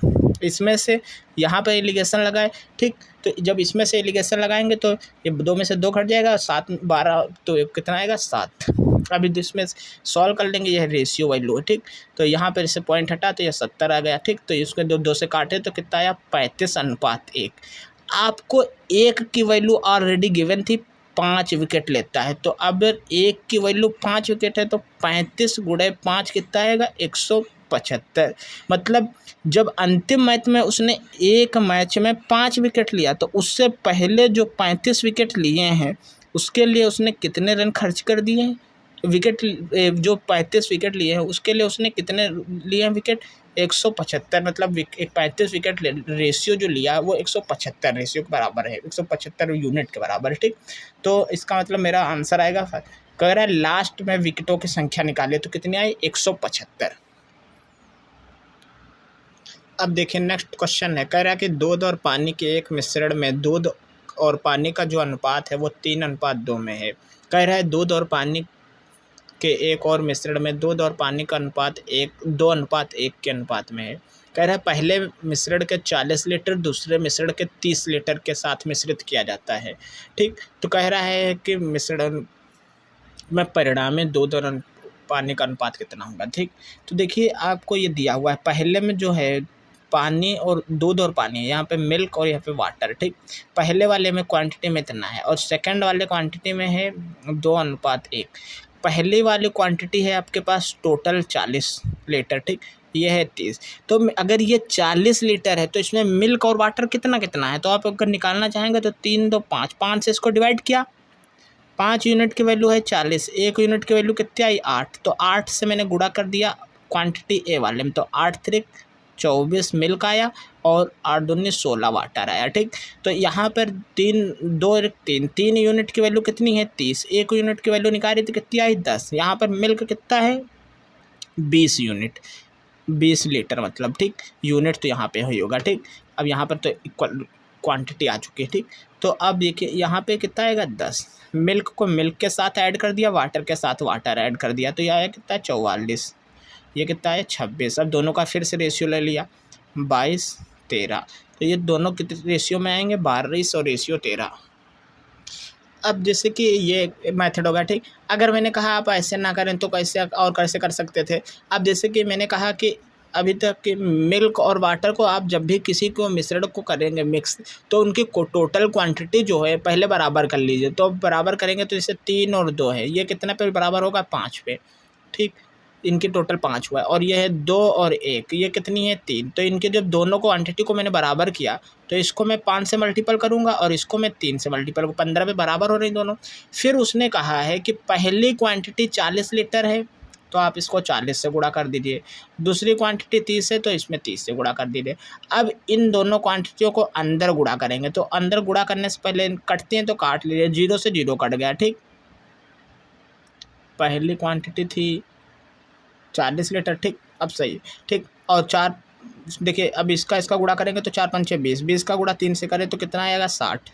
Speaker 1: इसमें से यहाँ पे एलिगेशन लगाए। ठीक, तो जब इसमें से एलिगेशन लगाएंगे तो ये 2 में से 2 घट जाएगा, 7 12 तो कितना आएगा 7। अभी इसमें सॉल्व कर लेंगे, यह रेशियो वैल्यू है। ठीक, तो यहाँ पर इससे पॉइंट हटा तो यह 70 आ गया। ठीक, तो इसको 2 से काटे तो कितना आया 35:1। आपको 1 की वैल्यू ऑलरेडी गिवन थी, 5 विकेट लेता है, तो अब 1 की वैल्यू 5 विकेट है तो 35 गुणे 5 कितना आएगा 175। मतलब जब अंतिम मैच में उसने एक मैच में 5 विकेट लिया तो उससे पहले जो 35 विकेट लिए हैं उसके लिए उसने कितने रन खर्च कर दिए हैं। विकेट जो 35 विकेट लिए हैं उसके लिए उसने कितने लिए हैं विकेट 175, मतलब 35 विकेट रेशियो जो लिया वो 175 रेशियो के बराबर है, 175 यूनिट के बराबर है। ठीक, तो इसका मतलब मेरा आंसर आएगा, कह रहा है लास्ट में विकेटों की संख्या निकाले तो कितनी आई 175। अब देखिए नेक्स्ट क्वेश्चन है, कह रहा है कि दूध और पानी के एक मिश्रण में दूध और पानी का जो अनुपात है वो 3:2 में है। कह रहा है दूध और पानी के एक और मिश्रण में दूध और पानी का अनुपात 2:1 के अनुपात में है। कह रहा है पहले मिश्रण के 40 लीटर दूसरे मिश्रण के 30 लीटर के साथ मिश्रित किया जाता है। ठीक, तो कह रहा है कि मिश्रण में परिणामी दूध और पानी का अनुपात कितना होगा। ठीक, तो देखिए आपको ये दिया हुआ है, पहले में जो है पानी और दूध और पानी, यहाँ पे मिल्क और यहाँ पे वाटर। ठीक, पहले वाले में क्वांटिटी में इतना है और सेकंड वाले क्वांटिटी में है 2:1। पहले वाली क्वांटिटी है आपके पास टोटल 40 लीटर, ठीक, ये है 30। तो अगर ये 40 लीटर है तो इसमें मिल्क और वाटर कितना कितना है, तो आप अगर निकालना चाहेंगे तो 3 2 5, 5 से इसको डिवाइड किया, 5 यूनिट की वैल्यू है 40, 1 यूनिट की वैल्यू कितनी आई 8, तो 8 से मैंने गुणा कर दिया क्वांटिटी ए वाले में, तो 8 3 24 मिल्क आया और 8 दूनी 16 वाटर आया, ठीक। तो यहाँ पर 3 यूनिट की वैल्यू कितनी है 30, 1 यूनिट की वैल्यू निकाली तो कितनी आई 10, यहाँ पर मिल्क कितना है 20 यूनिट, 20 लीटर मतलब, ठीक, यूनिट तो यहाँ पे ही होगा, ठीक। अब यहाँ पर तो इक्वल क्वांटिटी आ चुकी है, ठीक। तो अब देखिए यहाँ पे कितना आएगा 10, मिल्क को मिल्क के साथ ऐड कर दिया, वाटर के साथ वाटर ऐड कर दिया, तो यह आया कितना 44, ये कितना है 26। अब दोनों का फिर से रेशियो ले लिया 22 13, तो ये दोनों कितने रेशियो में आएंगे 22 और रेशियो 13। अब जैसे कि ये मेथड होगा, ठीक। अगर मैंने कहा आप ऐसे ना करें तो कैसे और कैसे कर सकते थे। अब जैसे कि मैंने कहा कि अभी तक कि मिल्क और वाटर को आप जब भी किसी को मिश्रण को करेंगे मिक्स, तो उनकी टोटल क्वांटिटी जो है पहले बराबर कर लीजिए। तो बराबर करेंगे तो जैसे 3 और 2 है, ये कितने पे बराबर होगा 5 पे, ठीक। इनकी टोटल 5 हुआ है और ये है 2 और 1, ये कितनी है 3। तो इनके जब दोनों क्वांटिटी को मैंने बराबर किया तो इसको मैं 5 से मल्टीपल करूँगा और इसको मैं 3 से मल्टीपल, 15 पे बराबर हो रही दोनों। फिर उसने कहा है कि पहली क्वांटिटी 40 लीटर है तो आप इसको 40 से गुणा कर दीजिए, दूसरी क्वांटिटी 30 है तो इसमें 30 से गुणा कर दीजिए। अब इन दोनों क्वांटिटियों को अंदर गुणा करेंगे, तो अंदर गुणा करने से पहले कटते हैं तो काट लीजिए, 0 से 0 कट गया, ठीक। पहली क्वांटिटी थी 40 लीटर, ठीक, अब सही, ठीक। और 4 देखिए अब इसका गुणा करेंगे तो 4 5 6 20, 20 का गुणा 3 से करें तो कितना आएगा 60,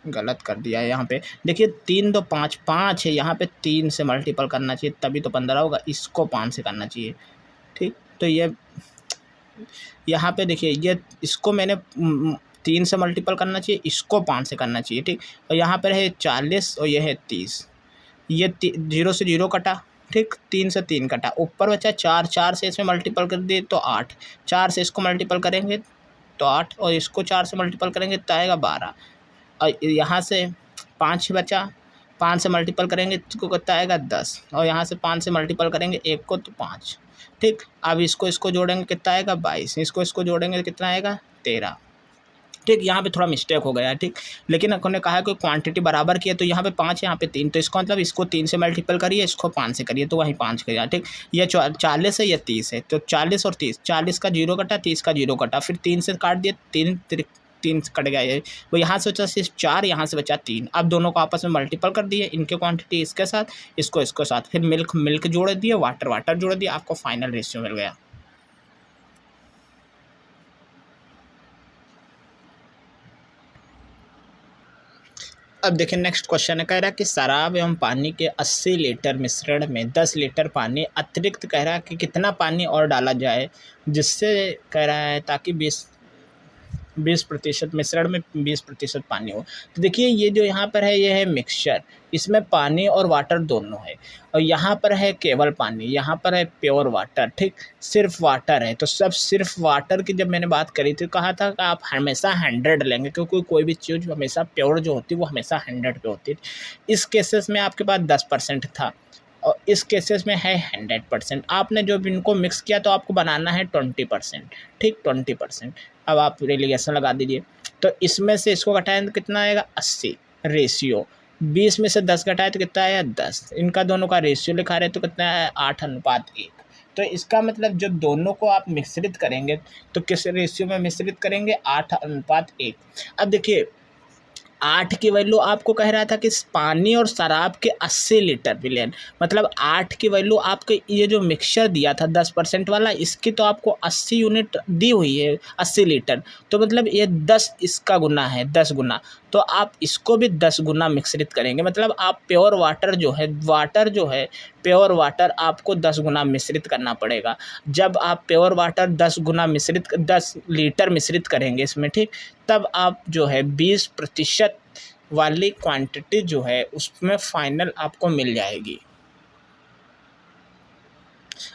Speaker 1: गलत कर दिया है यहाँ पे। देखिए 3 2 5, 5 है, यहाँ पे 3 से मल्टीपल करना चाहिए तभी तो 15 होगा, इसको 5 से करना चाहिए, ठीक। तो ये यहाँ पे देखिए ये इसको मैंने 3 से मल्टीपल करना चाहिए, इसको 5 से करना चाहिए, ठीक। और यहाँ पर है 40 और ये है 30, ये 0 से 0 कटा, ठीक, 3 से 3 कटा, ऊपर बचा 4, 4 से इसमें मल्टीपल कर दिए तो 8, 4 से इसको मल्टीपल करेंगे तो 8 और इसको 4 से मल्टीपल करेंगे तो आएगा 12, और यहाँ से 5 बचा, 5 से मल्टीपल करेंगे तो कितना आएगा 10, और यहाँ से 5 से मल्टीपल करेंगे 1 को तो 5, ठीक। अब इसको जोड़ेंगे कितना आएगा 22, इसको जोड़ेंगे कितना आएगा 13, ठीक। यहाँ पे थोड़ा मिस्टेक हो गया है, ठीक। लेकिन उन्होंने कहा कि क्वांटिटी बराबर की है, तो यहाँ पे 5 यहाँ पे 3, तो इसका मतलब इसको 3 से मल्टीपल करिए, इसको 5 से करिए तो वहीं 5 करिए, ठीक। ये 40 है, ये 30 है, तो 40 और 30, 40 का 0 कटा, 30 का 0 कटा, फिर 3 से काट दिए, 3 कट गया ये, वो यहाँ से बचा सिर्फ 4, यहाँ से बचा 3। अब दोनों को आपस में मल्टीपल कर दिए, इनके क्वांटिटी इसके साथ, इसको साथ, फिर मिल्क जोड़ दिए, वाटर जोड़ दिए, आपको फाइनल रेशियो मिल गया। अब देखिए नेक्स्ट क्वेश्चन है, कह रहा है कि शराब एवं पानी के 80 लीटर मिश्रण में 10 लीटर पानी अतिरिक्त, कह रहा है कि कितना पानी और डाला जाए जिससे, कह रहा है ताकि 20% मिश्रण में 20% पानी हो। तो देखिए ये जो यहाँ पर है ये है मिक्सचर, इसमें पानी और वाटर दोनों है, और यहाँ पर है केवल पानी, यहाँ पर है प्योर वाटर, ठीक, सिर्फ वाटर है। तो सब सिर्फ वाटर की जब मैंने बात करी थी कहा था कि आप हमेशा 100 लेंगे, क्योंकि कोई भी चीज़ हमेशा प्योर जो होती है वो हमेशा 100 पे होती है। इस केसेस में आपके पास 10% था और इस केसेस में है 100%। आपने जो इनको मिक्स किया तो आपको बनाना है 20%, ठीक, 20%। अब आप रिलेशन लगा दीजिए, तो इसमें से इसको घटाएं तो कितना आएगा 80, रेशियो 20 में से 10 घटाए तो कितना आया 10, इनका दोनों का रेशियो लिखा रहे तो कितना है 8:1। तो इसका मतलब जब दोनों को आप मिश्रित करेंगे तो किस रेशियो में मिश्रित करेंगे 8:1। अब देखिए 8 की वैल्यू आपको कह रहा था कि पानी और शराब के 80 लीटर विलेन, मतलब 8 की वैल्यू आपको ये जो मिक्सचर दिया था 10% वाला, इसकी तो आपको 80 यूनिट दी हुई है, 80 लीटर, तो मतलब ये 10 इसका गुना है, 10 गुना, तो आप इसको भी 10 गुना मिश्रित करेंगे। मतलब आप प्योर वाटर जो है प्योर वाटर आपको 10 गुना मिश्रित करना पड़ेगा। जब आप प्योर वाटर 10 लीटर मिश्रित करेंगे इसमें, ठीक, तब आप जो है 20% वाली क्वांटिटी जो है उसमें फाइनल आपको मिल जाएगी।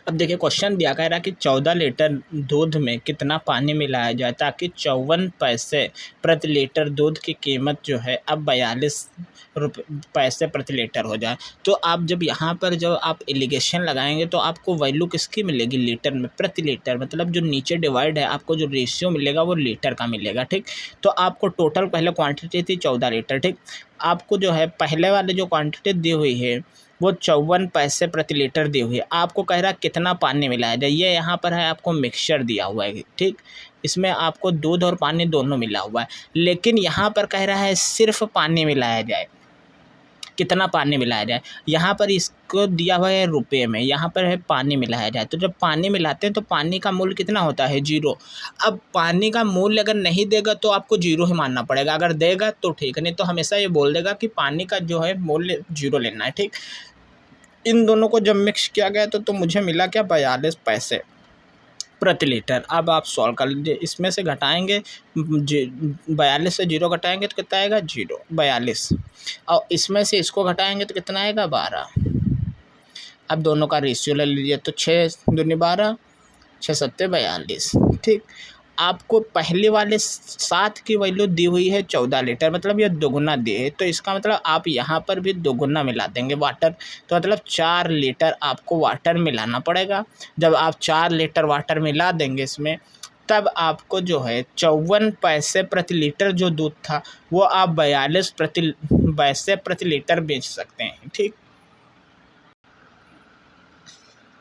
Speaker 1: अब देखिए क्वेश्चन दिया कह रहा कि 14 लीटर दूध में कितना पानी मिलाया जाए ताकि 54 पैसे प्रति लीटर दूध की कीमत जो है अब 42 पैसे प्रति लीटर हो जाए। तो आप जब यहाँ पर जब आप एलिगेशन लगाएंगे तो आपको वैल्यू किसकी मिलेगी, लीटर में, प्रति लीटर, मतलब जो नीचे डिवाइड है आपको जो रेशियो मिलेगा वो लीटर का मिलेगा। ठीक, तो आपको टोटल पहले क्वांटिटी थी 14 लीटर। ठीक, आपको जो है पहले वाले जो क्वांटिटी दी हुई है वो 54 पैसे प्रति लीटर दी हुई है। आपको कह रहा कितना पानी मिलाया जाए, ये यहाँ पर है आपको मिक्सचर दिया हुआ है। ठीक, इसमें आपको दूध और पानी दोनों मिला हुआ है, लेकिन यहाँ पर कह रहा है सिर्फ पानी मिलाया जाए। कितना पानी मिलाया जाए, यहाँ पर इसको दिया हुआ है रुपये में, यहाँ पर है पानी मिलाया जाए। तो जब पानी मिलाते हैं तो पानी का मूल्य कितना होता है, 0। अब पानी का मूल्य अगर नहीं देगा तो आपको 0 ही मानना पड़ेगा, अगर देगा तो ठीक, नहीं तो हमेशा ये बोल देगा कि पानी का जो है मूल्य 0 लेना है। ठीक, इन दोनों को जब मिक्स किया गया तो मुझे मिला क्या, 42 पैसे प्रति लीटर। अब आप सॉल्व कर लीजिए, इसमें से घटाएंगे 42 से 0 घटाएंगे तो कितना आएगा, 0, 42, और इसमें से इसको घटाएंगे तो कितना आएगा, 12। अब दोनों का रेशियो ले लीजिए, तो 6 दूनी 12, 6 सत्ते 42। ठीक, आपको पहले वाले 7 की वैल्यू दी हुई है 14 लीटर, मतलब ये दोगुना दी है, तो इसका मतलब आप यहाँ पर भी दोगुना मिला देंगे वाटर, तो मतलब 4 लीटर आपको वाटर मिलाना पड़ेगा। जब आप 4 लीटर वाटर मिला देंगे इसमें, तब आपको जो है 54 पैसे प्रति लीटर जो दूध था वो आप 42 पैसे प्रति लीटर बेच सकते हैं। ठीक,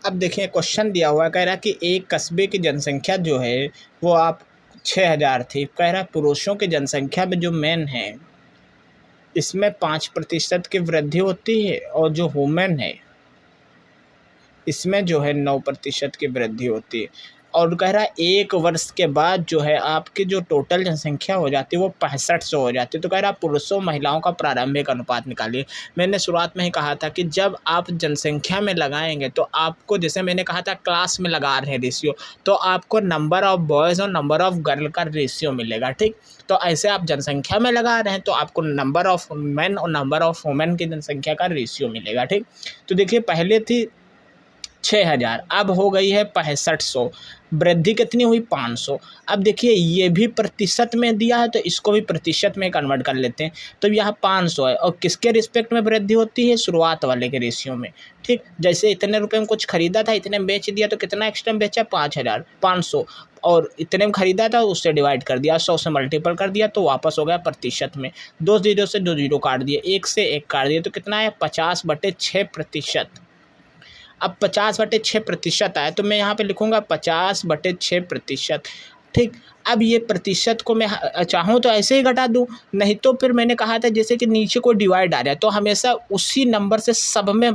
Speaker 1: अब देखिए क्वेश्चन दिया हुआ है, कह रहा कि एक कस्बे की जनसंख्या जो है वो आप 6000 थी। कह रहा पुरुषों की जनसंख्या में जो मेन है इसमें 5% की वृद्धि होती है, और जो वुमेन है इसमें जो है 9% की वृद्धि होती है। और कह रहा है 1 वर्ष के बाद जो है आपकी जो टोटल जनसंख्या हो जाती है वो 6500 हो जाती है। तो कह रहा है पुरुषों महिलाओं का प्रारंभिक अनुपात निकालिए। मैंने शुरुआत में ही कहा था कि जब आप जनसंख्या में लगाएंगे तो आपको, जैसे मैंने कहा था क्लास में लगा रहे हैं रेशियो, तो आपको नंबर ऑफ़ बॉयज़ और नंबर ऑफ़ गर्ल का रेशियो मिलेगा। ठीक, तो ऐसे आप जनसंख्या में लगा रहे हैं तो आपको नंबर ऑफ़ मैन और नंबर ऑफ़ वुमेन की जनसंख्या का रेशियो मिलेगा। ठीक, तो देखिए पहले थी 6000, अब हो गई है 6500, वृद्धि कितनी हुई, 500। अब देखिए ये भी प्रतिशत में दिया है तो इसको भी प्रतिशत में कन्वर्ट कर लेते हैं, तो यहाँ 500 है, और किसके रिस्पेक्ट में वृद्धि होती है, शुरुआत वाले के रेशियो में। ठीक, जैसे इतने रुपए में कुछ खरीदा था, इतने में बेच दिया, तो कितना एक्स्ट्रा में बेचा, 500, और इतने में खरीदा था उससे डिवाइड कर दिया, 100 से मल्टीपल कर दिया, तो वापस हो गया प्रतिशत में। 2 जीरो से 2 जीरो काट दिए, 1 से 1 काट दिए, तो कितना है, 50/6%। अब 50/6% आया तो मैं यहाँ पे लिखूँगा 50/6%। ठीक, अब ये प्रतिशत को मैं चाहूँ तो ऐसे ही घटा दूँ, नहीं तो फिर मैंने कहा था जैसे कि नीचे कोई डिवाइड आ रहा है तो हमेशा उसी नंबर से सब में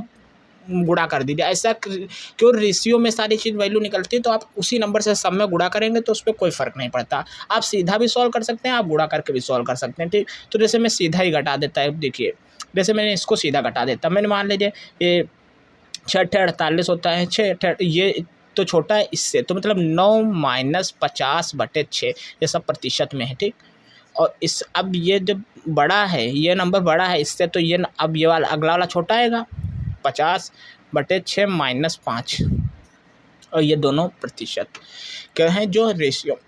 Speaker 1: गुणा कर दीजिए। ऐसा क्यों, रेशियो में सारी चीज़ वैल्यू निकलती है, तो आप उसी नंबर से सब में गुणा करेंगे तो उस पर कोई फ़र्क नहीं पड़ता। आप सीधा भी सॉल्व कर सकते हैं, आप गुणा करके भी सॉल्व कर सकते हैं। ठीक, तो जैसे मैं सीधा ही घटा देता है, देखिए जैसे मैंने इसको सीधा घटा देता, मैंने मान लीजिए ये 6×48 होता है, 6 ये तो छोटा है इससे, तो मतलब 9 - 50/6 ये सब प्रतिशत में है। ठीक, और इस अब ये जब बड़ा है, ये नंबर बड़ा है इससे, तो ये अब ये वाला अगला वाला छोटा आएगा, 50/6 - 5, और ये दोनों प्रतिशत क्या हैं, जो रेशियो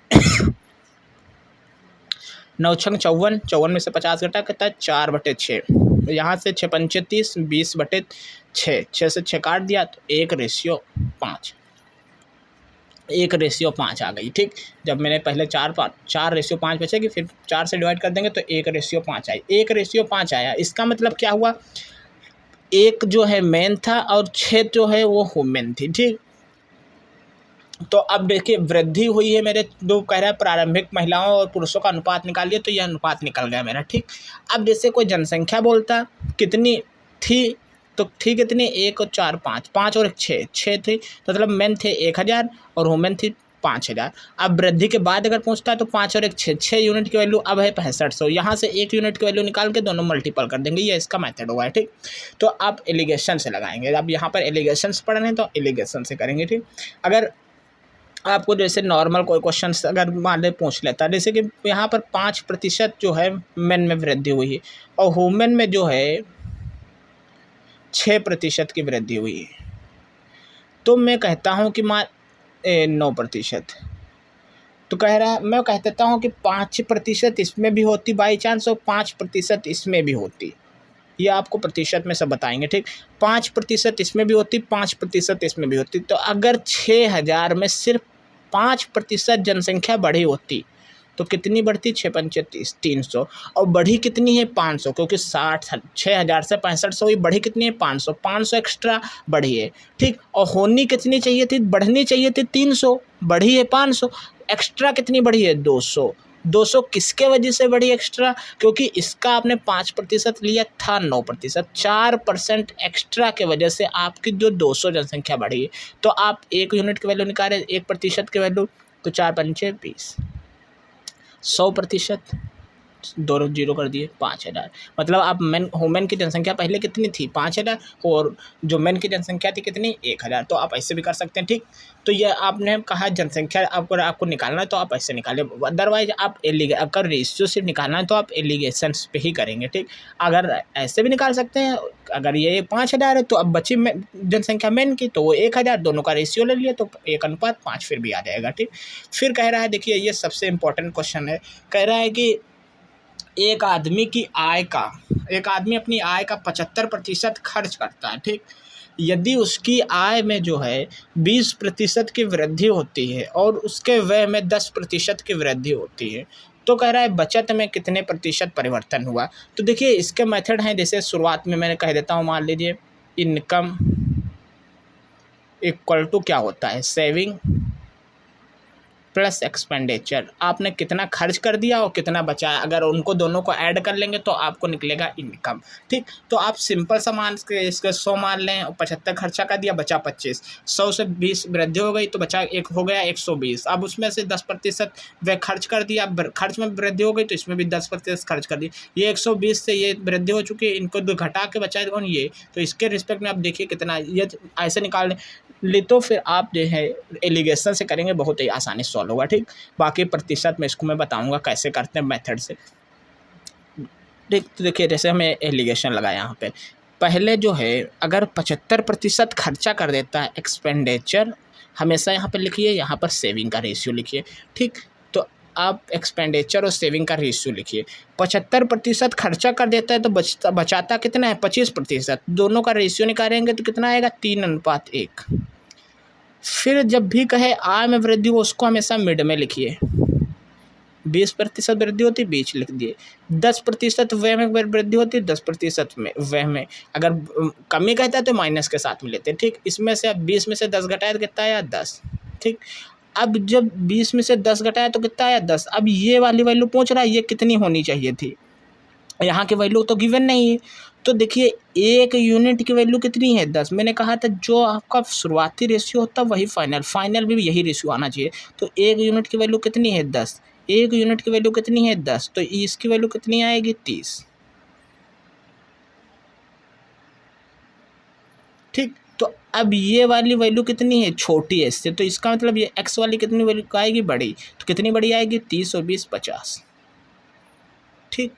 Speaker 1: 9 छंग 54, 54 में से 50 घटा कितना है, 4/6, यहाँ से 6 पंचे 30, 20/6, 6 से 6 काट दिया तो 1/5, 1/5 आ गई। ठीक, जब मैंने पहले 4/5 बचेगी, फिर 4 से डिवाइड कर देंगे तो 1/5 आई, 1/5 आया। इसका मतलब क्या हुआ, 1 जो है मेन था और 6 जो है वो वुमेन थी। ठीक, तो अब देखिए वृद्धि हुई है मेरे, जो कह रहा है प्रारंभिक महिलाओं और पुरुषों का अनुपात निकालिए, तो यह अनुपात निकल गया मेरा। ठीक, अब जैसे कोई जनसंख्या बोलता कितनी थी, तो थी कितनी, 1 और 4 5, 5 और 1 6 थी, तो मतलब मेन थे 1000 और वुमेन थी 5000। अब वृद्धि के बाद अगर पूछता है तो 5 और 1 6 यूनिट की वैल्यू अब है 6500, यहाँ से 1 यूनिट की वैल्यू निकाल के दोनों मल्टीपल कर देंगे, ये इसका मेथड हुआ है। ठीक, तो आप एलिगेशन से लगाएंगे, अब यहाँ पर एलिगेशन पढ़ रहे हैं तो एलिगेशन से करेंगे। ठीक, अगर आपको जैसे नॉर्मल कोई क्वेश्चन अगर मान ले पूछ लेता है, जैसे कि यहाँ पर 5% जो है मेन में वृद्धि हुई है और वुमेन में जो है 6% की वृद्धि हुई है, तो मैं कहता हूँ कि 9%। तो कह रहा है, मैं कह देता हूँ कि 5% इसमें भी होती बाई चांस, और 5% इसमें भी होती। ये आपको प्रतिशत में सब बताएंगे, ठीक। 5% इसमें भी होती, 5% इसमें भी होती। तो अगर 6,000 में सिर्फ 5% जनसंख्या बढ़ी होती तो कितनी बढ़ती? 6×5 = 30, 300। और बढ़ी कितनी है? 500, क्योंकि 6,000 से 6500 हुई, बढ़ी कितनी है? 500। 500 एक्स्ट्रा बढ़ी है, ठीक। और होनी कितनी चाहिए थी? बढ़नी चाहिए थी 300, बढ़ी है 500। एक्स्ट्रा कितनी बढ़ी है? 200। 200 किसके वजह से बढ़ी एक्स्ट्रा? क्योंकि इसका आपने 5% लिया था 9%, 4% एक्स्ट्रा के वजह से आपकी जो 200 जनसंख्या बढ़ी है। तो आप 1 यूनिट की वैल्यू निकालें, 1% की वैल्यू, तो 4×5 = 20। 100%, दोनों जीरो कर दिए, 5,000। मतलब आप वुमेन की जनसंख्या पहले कितनी थी? 5,000, और जो मेन की जनसंख्या थी कितनी? 1,000। तो आप ऐसे भी कर सकते हैं, ठीक। तो ये आपने कहा जनसंख्या आपको निकालना है तो आप ऐसे निकालें। अदरवाइज आप अगर रेशियो सिर्फ निकालना है तो आप एलिगेशंस पे ही करेंगे, ठीक। अगर ऐसे भी निकाल सकते हैं, अगर ये 5,000 है तो अब बची जनसंख्या मेन की, तो वो 1,000, दोनों का रेशियो ले लिए तो 1:5 फिर भी आ जाएगा, ठीक। फिर कह रहा है, देखिए ये सबसे इम्पोर्टेंट क्वेश्चन है। कह रहा है कि एक आदमी अपनी आय का 75% खर्च करता है, ठीक। यदि उसकी आय में जो है 20% की वृद्धि होती है और उसके व्यय में 10% की वृद्धि होती है, तो कह रहा है बचत में कितने प्रतिशत परिवर्तन हुआ। तो देखिए इसके मेथड हैं, जैसे शुरुआत में मैंने कह देता हूँ, मान लीजिए इनकम इक्वल टू क्या होता है? Saving plus expenditure. आपने कितना खर्च कर दिया और कितना बचाया, अगर उनको दोनों को ऐड कर लेंगे तो आपको निकलेगा इनकम, ठीक। तो आप सिंपल सा मान के इसके 100 मान लें, 75 खर्चा कर दिया, बचा 25। 100 से 20 वृद्धि हो गई तो बचा एक हो गया 120। अब उसमें से 10% वह खर्च कर दिया, खर्च में वृद्धि हो गई तो इसमें भी 10% खर्च कर दी। ये 120 से ये वृद्धि हो चुकी है, इनको घटा के बचाए कौन? ये। तो इसके रिस्पेक्ट में आप देखिए कितना, ये ऐसे निकाल ले तो फिर आप जो है एलिगेशन से करेंगे, बहुत ही आसानी से सॉल्व होगा, ठीक। बाकी प्रतिशत में इसको मैं बताऊंगा कैसे करते हैं मेथड से, ठीक। तो देखिए जैसे हमें एलिगेशन लगाया यहाँ पे, पहले जो है अगर 75% खर्चा कर देता है एक्सपेंडिचर, हमेशा यहाँ पे लिखिए, यहाँ पर सेविंग का रेशियो लिखिए, ठीक। तो आप एक्सपेंडिचर और सेविंग का रेशियो लिखिए। 75% खर्चा कर देता है तो बचाता कितना है? 25%। दोनों का रेशियो निकालेंगे तो कितना आएगा? 3:1। फिर जब भी कहे आय में वृद्धि हो, उसको हमेशा मिड में लिखिए। 20% वृद्धि होती, बीच लिख दिए। 10% व्यय में वृद्धि होती, 10% में व्यय में। अगर कमी कहता है तो माइनस के साथ में लेते हैं, ठीक। इसमें से अब 20 में से 10 घटाया तो कितना आया? 10, ठीक। अब जब 20 में से 10 घटाया तो कितना आया? 10। अब ये वाली वैल्यू पूछ रहा है, ये कितनी होनी चाहिए थी? यहाँ की वैल्यू तो गिवन नहीं है। तो देखिए 1 यूनिट की वैल्यू कितनी है? 10। मैंने कहा था जो आपका शुरुआती रेशियो होता है वही फाइनल भी यही रेशियो आना चाहिए। तो 1 यूनिट की वैल्यू कितनी है? 10। 1 यूनिट की वैल्यू कितनी है? 10। तो इसकी वैल्यू कितनी आएगी? 30, ठीक। तो अब ये वाली वैल्यू कितनी है? छोटी है इससे, तो इसका मतलब ये x वाली कितनी वैल्यू आएगी? बड़ी। तो कितनी बड़ी आएगी? 30 और 20 50, ठीक।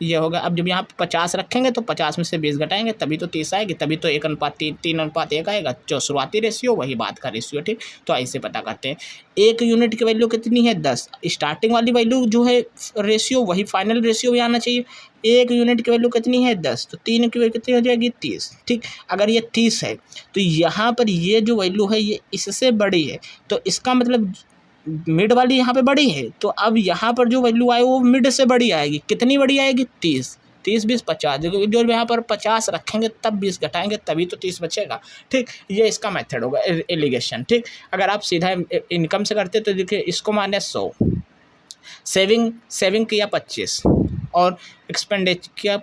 Speaker 1: ये होगा। अब जब यहाँ पे 50 रखेंगे तो 50 में से 20 घटाएंगे तभी तो 30 आएगी, तभी तो 1:3, 3:1 आएगा। जो शुरुआती रेशियो वही बाद का रेशियो, ठीक। तो ऐसे पता करते हैं। 1 यूनिट की वैल्यू कितनी है? 10। स्टार्टिंग वाली वैल्यू जो है रेशियो वही फाइनल रेशियो भी आना चाहिए। 1 यूनिट की वैल्यू कितनी है? 10। तो 3 की वैल्यू कितनी हो जाएगी? 30, ठीक। अगर ये 30 है तो यहाँ पर ये जो वैल्यू है ये इससे बड़ी है, तो इसका मतलब मिड वाली यहाँ पे बड़ी है। तो अब यहाँ पर जो वैल्यू आए वो मिड से बड़ी आएगी। कितनी बड़ी आएगी? 30। 30, 20, 50। जो यहाँ पर 50 रखेंगे तब 20 घटाएंगे तभी तो 30 बचेगा, ठीक। ये इसका मेथड होगा एलिगेशन, ठीक। अगर आप सीधा इनकम से करते तो देखिए इसको माने 100, सेविंग किया 25 और एक्सपेंडिचर किया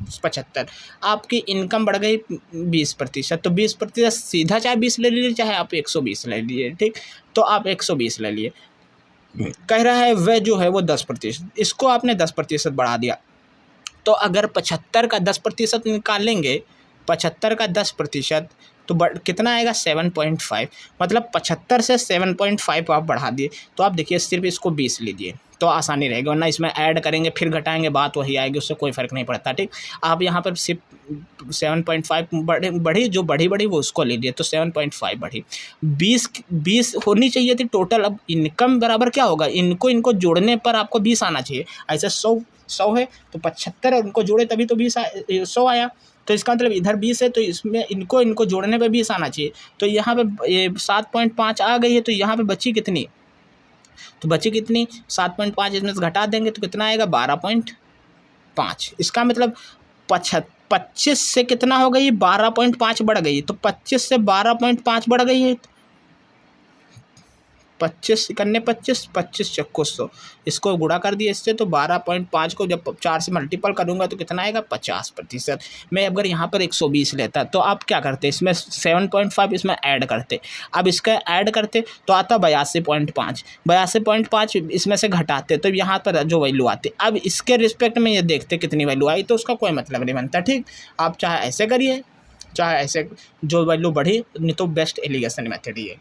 Speaker 1: 75, आपकी इनकम बढ़ गई 20%। तो 20% सीधा चाहे 20 ले लीजिए, चाहे आप 120 ले लीजिए, ठीक। तो आप 120 ले लिए। कह रहा है वह जो है वो 10%, इसको आपने 10% बढ़ा दिया। तो अगर 75 का 10% निकालेंगे, 75 का 10%, तो कितना आएगा? 7.5। मतलब 75 से 7.5 आप बढ़ा दिए। तो आप देखिए सिर्फ इसको 20 लीजिए, तो आसानी रहेगी, वरना इसमें ऐड करेंगे फिर घटाएंगे बात वही आएगी, उससे कोई फ़र्क नहीं पड़ता। ठीक, आप यहाँ पर सिर्फ 7.5 बढ़ी, जो बढ़ी वो उसको ले लिए, तो 7.5 बढ़ी। 20 होनी चाहिए थी टोटल। अब इनकम बराबर क्या होगा, इनको जोड़ने पर आपको 20 आना चाहिए। ऐसे 100 है तो 75 और उनको जोड़े तभी तो 100 आया। तो इसका मतलब इधर 20 है तो इसमें इनको जोड़ने पे 20 आना चाहिए। तो यहाँ पे 7.5 आ गई है, तो यहाँ पे बची कितनी, तो बची कितनी 7.5, इसमें से घटा देंगे तो कितना आएगा 12.5। इसका मतलब 25 से कितना हो गई, 12.5 बढ़ गई। तो 25 से 12.5 बढ़ गई है, 25 करने 25 चक्को 100, इसको गुणा कर दिया इससे, तो 12.5 को जब 4 से मल्टीपल करूंगा तो कितना आएगा 50%। मैं अगर यहाँ पर 120 लेता तो आप क्या करते, इसमें 7.5 इसमें ऐड करते। अब इसका ऐड करते तो आता 82.5, 82.5 इसमें से घटाते तो यहाँ पर जो वैल्यू आती। अब इसके रिस्पेक्ट में ये देखते कितनी वैल्यू आई, तो उसका कोई मतलब नहीं बनता। ठीक, आप चाहे ऐसे करिए चाहे ऐसे, जो वैल्यू बढ़ी, नहीं तो बेस्ट एलिगेशन मेथड ही है।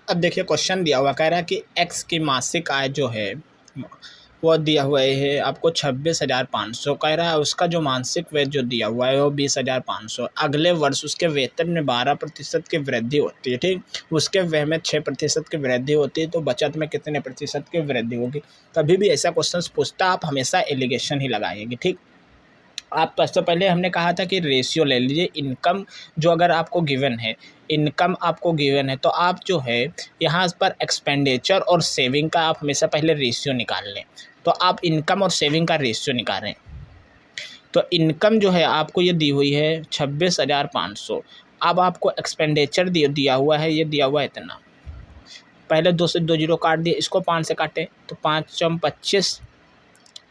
Speaker 1: अब देखिए क्वेश्चन दिया हुआ, कह रहा है कि एक्स की मासिक आय जो है वो दिया हुआ है आपको 26,500, कह रहा है उसका जो मासिक वेतन जो दिया हुआ है वो 20,500। अगले वर्ष उसके वेतन में 12% की वृद्धि होती है। ठीक, उसके व्यय में 6% की वृद्धि होती है, तो बचत में कितने प्रतिशत की वृद्धि होगी। कभी भी ऐसा क्वेश्चन पूछता आप हमेशा एलिगेशन ही लगाएंगे। ठीक, आप सबसे पहले हमने कहा था कि रेशियो ले लीजिए। इनकम जो अगर आपको गिवन है, इनकम आपको गिवन है, तो आप जो है यहाँ पर एक्सपेंडिचर और सेविंग का आप हमेशा पहले रेशियो निकाल लें। तो आप इनकम और सेविंग का रेशियो निकालें। तो इनकम जो है आपको ये दी हुई है 26,500। अब आपको एक्सपेंडिचर दिया हुआ है, ये दिया हुआ है इतना। पहले 2 से 2 जीरो काट दिए, इसको 5 से काटे तो 5 चम 25,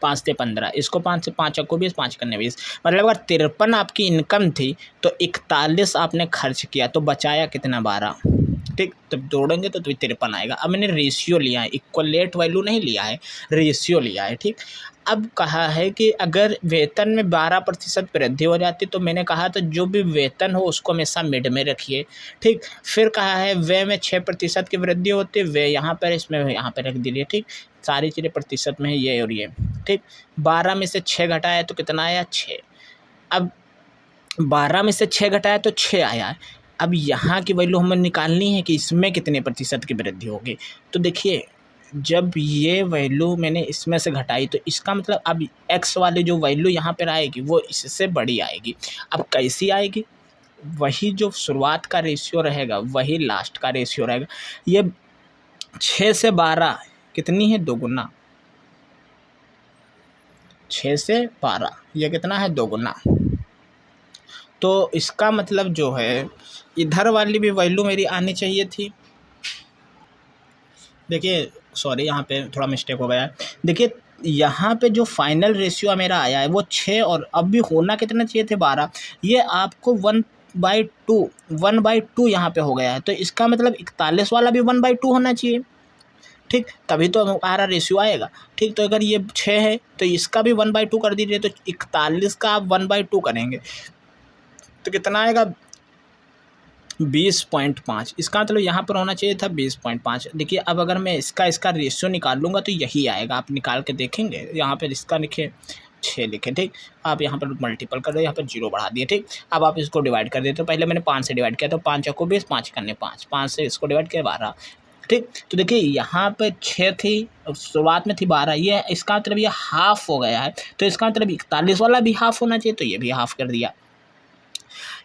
Speaker 1: 5 से 15, इसको 5 से 5 को 20, 5 करने 20। मतलब अगर 53 आपकी इनकम थी तो 41 आपने खर्च किया, तो बचाया कितना 12। ठीक, तब जोड़ेंगे तो 53 आएगा। अब मैंने रेशियो लिया है, इक्वलेट वैल्यू नहीं लिया है, रेशियो लिया है। ठीक, अब कहा है कि अगर वेतन में 12% वृद्धि हो जाती, तो मैंने कहा था जो भी वेतन हो उसको हमेशा मिड में रखिए। ठीक, फिर कहा है व्यय में 6% की वृद्धि होती है, व्यय यहाँ पर इसमें यहाँ पर रख दीजिए। ठीक, सारी चीज़ें प्रतिशत में है, ये और ये। ठीक, 12 में से 6 घटाया तो कितना आया 6। अब 12 में से 6 घटाया तो 6 आया है। अब यहाँ की वैल्यू हमें निकालनी है कि इसमें कितने प्रतिशत की वृद्धि होगी। तो देखिए जब ये वैल्यू मैंने इसमें से घटाई तो इसका मतलब अब एक्स वाली जो वैल्यू यहाँ पर आएगी वो इससे बड़ी आएगी। अब कैसी आएगी, वही जो शुरुआत का रेशियो रहेगा वही लास्ट का रेशियो रहेगा। ये 6 से 12 कितनी है, 2 गुना। 6 से 12 ये कितना है, 2 गुना। तो इसका मतलब जो है इधर वाली भी वैल्यू मेरी आनी चाहिए थी। देखिए सॉरी यहाँ पे थोड़ा मिस्टेक हो गया। देखिए यहाँ पे जो फाइनल रेशियो मेरा आया है वो 6 और अब भी होना कितना चाहिए थे 12। ये आपको 1/2 यहाँ पे हो गया है, तो इसका मतलब 41 वाला भी 1/2 होना चाहिए। ठीक, तभी तो हमारा रेशियो आएगा। ठीक, तो अगर ये 6 है तो इसका भी 1/2 कर दीजिए, तो 41 का आप 1/2 करेंगे तो कितना आएगा 20.5। इसका मतलब यहाँ पर होना चाहिए था 20.5। देखिए अब अगर मैं इसका रेशियो निकाल लूँगा तो यही आएगा। आप निकाल के देखेंगे, यहाँ पर इसका लिखे 6 लिखे। ठीक, आप यहाँ पर मल्टीपल कर दो, यहाँ पर 0 बढ़ा दिए। ठीक, अब आप इसको डिवाइड कर देते हो। पहले मैंने 5 से डिवाइड किया तो 5 को 20, 5 करने 5, 5 से इसको डिवाइड किया 12। ठीक, तो देखिए यहाँ पे 6 थी, शुरुआत में थी 12, ये इसका मतलब ये हाफ हो गया है, तो इसका मतलब 41 वाला भी हाफ होना चाहिए, तो ये भी हाफ कर दिया।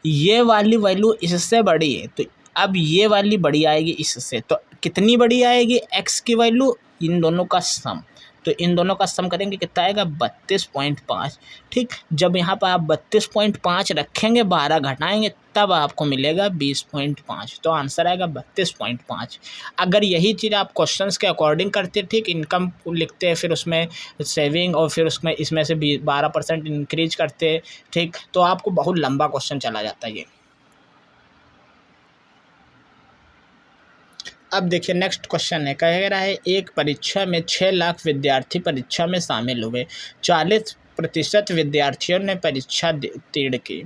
Speaker 1: ये वाली वैल्यू इससे बड़ी है तो अब ये वाली बड़ी आएगी इससे, तो कितनी बड़ी आएगी एक्स की वैल्यू, इन दोनों का सम। तो इन दोनों का सम करेंगे कितना आएगा 32.5। ठीक, जब यहाँ पर आप 32.5 रखेंगे 12 घटाएंगे तब आपको मिलेगा 20.5। तो आंसर आएगा 32.5। अगर यही चीज़ आप क्वेश्चंस के अकॉर्डिंग करते, ठीक, इनकम लिखते हैं फिर उसमें सेविंग और फिर उसमें इसमें से 12% इंक्रीज करते, ठीक, तो आपको बहुत लंबा क्वेश्चन चला जाता है ये। अब देखिए नेक्स्ट क्वेश्चन है, कह रहा है एक परीक्षा में 6 लाख विद्यार्थी परीक्षा में शामिल हुए, 40% विद्यार्थियों ने परीक्षा उत्तीर्ण की।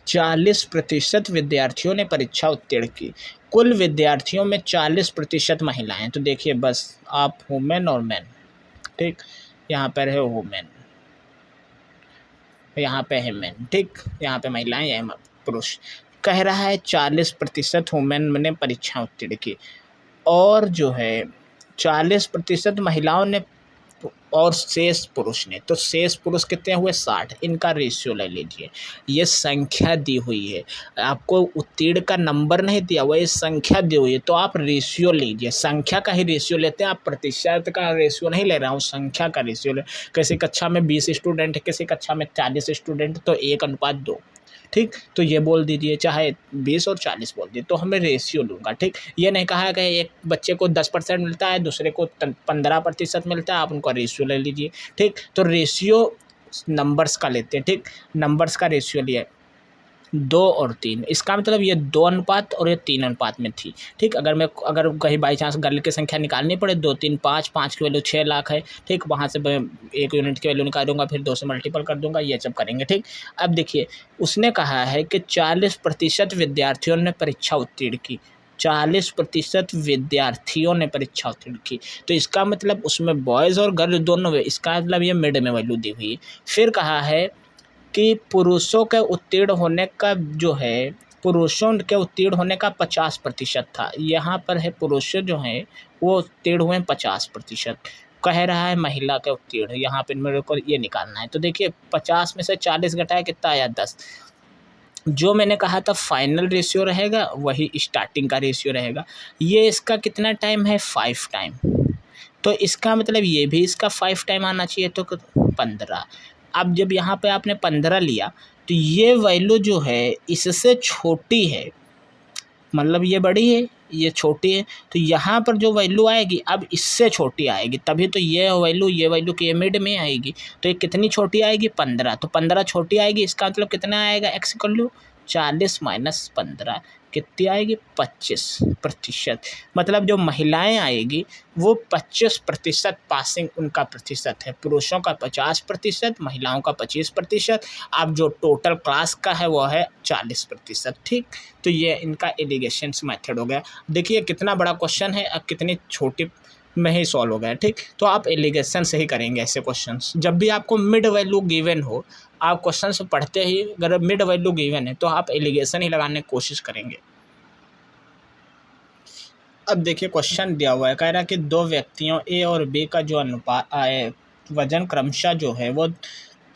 Speaker 1: 40% विद्यार्थियों ने परीक्षा उत्तीर्ण की। कुल विद्यार्थियों में 40% महिलाएं। तो देखिए बस आप वुमेन और मैन, ठीक, यहाँ पर है वुमेन, यहाँ पे है मैन, ठीक, यहाँ पे महिलाएं, यहाँ पुरुष। कह रहा है 40% वुमेन ने परीक्षा उत्तीर्ण की और जो है 40% महिलाओं ने और शेष पुरुष ने। तो शेष पुरुष कितने हुए? 60। इनका रेशियो ले लीजिए। ये संख्या दी हुई है, आपको उत्तीर्ण का नंबर नहीं दिया हुआ, ये संख्या दी हुई है, तो आप रेशियो लीजिए। संख्या का ही रेशियो लेते हैं, आप प्रतिशत का रेशियो नहीं ले रहा हूँ, संख्या का रेशियो ले। किसी कक्षा में 20 स्टूडेंट है, किसी कक्षा में 40 स्टूडेंट, तो 1:2, ठीक। तो ये बोल दीजिए, चाहे 20 और 40 बोल दीजिए, तो हमें रेशियो लूँगा, ठीक। ये नहीं कहा कि एक बच्चे को 10% मिलता है, दूसरे को 15% मिलता है, आप उनका रेशियो ले लीजिए, ठीक। तो रेशियो नंबर्स का लेते हैं, ठीक। नंबर्स का रेशियो लिया 2 और 3, इसका मतलब ये 2 अनुपात और ये 3 अनुपात में थी, ठीक। अगर कहीं बाई चांस गल की संख्या निकालनी पड़े, 2 3 5, 5 की वैल्यू 6 लाख है, ठीक। वहाँ से 1 यूनिट की वैल्यू निकालूंगा, फिर 2 से मल्टीपल कर दूंगा, ये सब करेंगे, ठीक। अब देखिए उसने कहा है कि 40% विद्यार्थियों ने परीक्षा उत्तीर्ण की। 40% विद्यार्थियों ने परीक्षा उत्तीर्ण की, तो इसका मतलब उसमें बॉयज़ और गर्ल्स दोनों है, इसका मतलब ये मिड में वैल्यू दी हुई है। फिर कहा है कि पुरुषों के उत्तीर्ण होने का जो है, पुरुषों के उत्तीर्ण होने का 50% था। यहाँ पर है पुरुष जो हैं वो उत्तीर्ण हुए 50%। कह रहा है महिला के उत्तीर्ण, यहाँ पे मेरे को ये निकालना है। तो देखिए 50 में से 40 घटाया कितना आया? 10। जो मैंने कहा था फाइनल रेशियो रहेगा वही स्टार्टिंग का रेशियो रहेगा। ये इसका कितना टाइम है? 5 टाइम। तो इसका मतलब ये भी इसका 5 टाइम आना चाहिए, तो 15। अब जब यहाँ पे आपने 15 लिया तो ये वैल्यू जो है इससे छोटी है, मतलब ये बड़ी है ये छोटी है, तो यहाँ पर जो वैल्यू आएगी अब इससे छोटी आएगी, तभी तो ये वैल्यू की मिड में आएगी। तो ये कितनी छोटी आएगी? 15। तो 15 छोटी आएगी, इसका मतलब कितना आएगा? एक्स इक्वल टू 40 माइनस 15 कितनी आएगी? 25%। मतलब जो महिलाएं आएगी वो 25% पासिंग उनका प्रतिशत है। पुरुषों का 50%, महिलाओं का 25%। अब जो टोटल क्लास का है वो है 40%, ठीक। तो ये इनका एलिगेशन मेथड हो गया। देखिए कितना बड़ा क्वेश्चन है, अब कितनी छोटी में ही सॉल्व हो गया, ठीक। तो आप एलिगेशन से ही करेंगे ऐसे क्वेश्चंस। जब भी आपको मिड वैल्यू गिवन हो, आप क्वेश्चन से पढ़ते ही अगर मिड वैल्यू गिवन है तो आप एलिगेशन ही लगाने की कोशिश करेंगे। अब देखिए क्वेश्चन दिया हुआ है, कह रहा है कि 2 व्यक्तियों ए और बी का जो अनुपात वजन क्रमशः जो है वो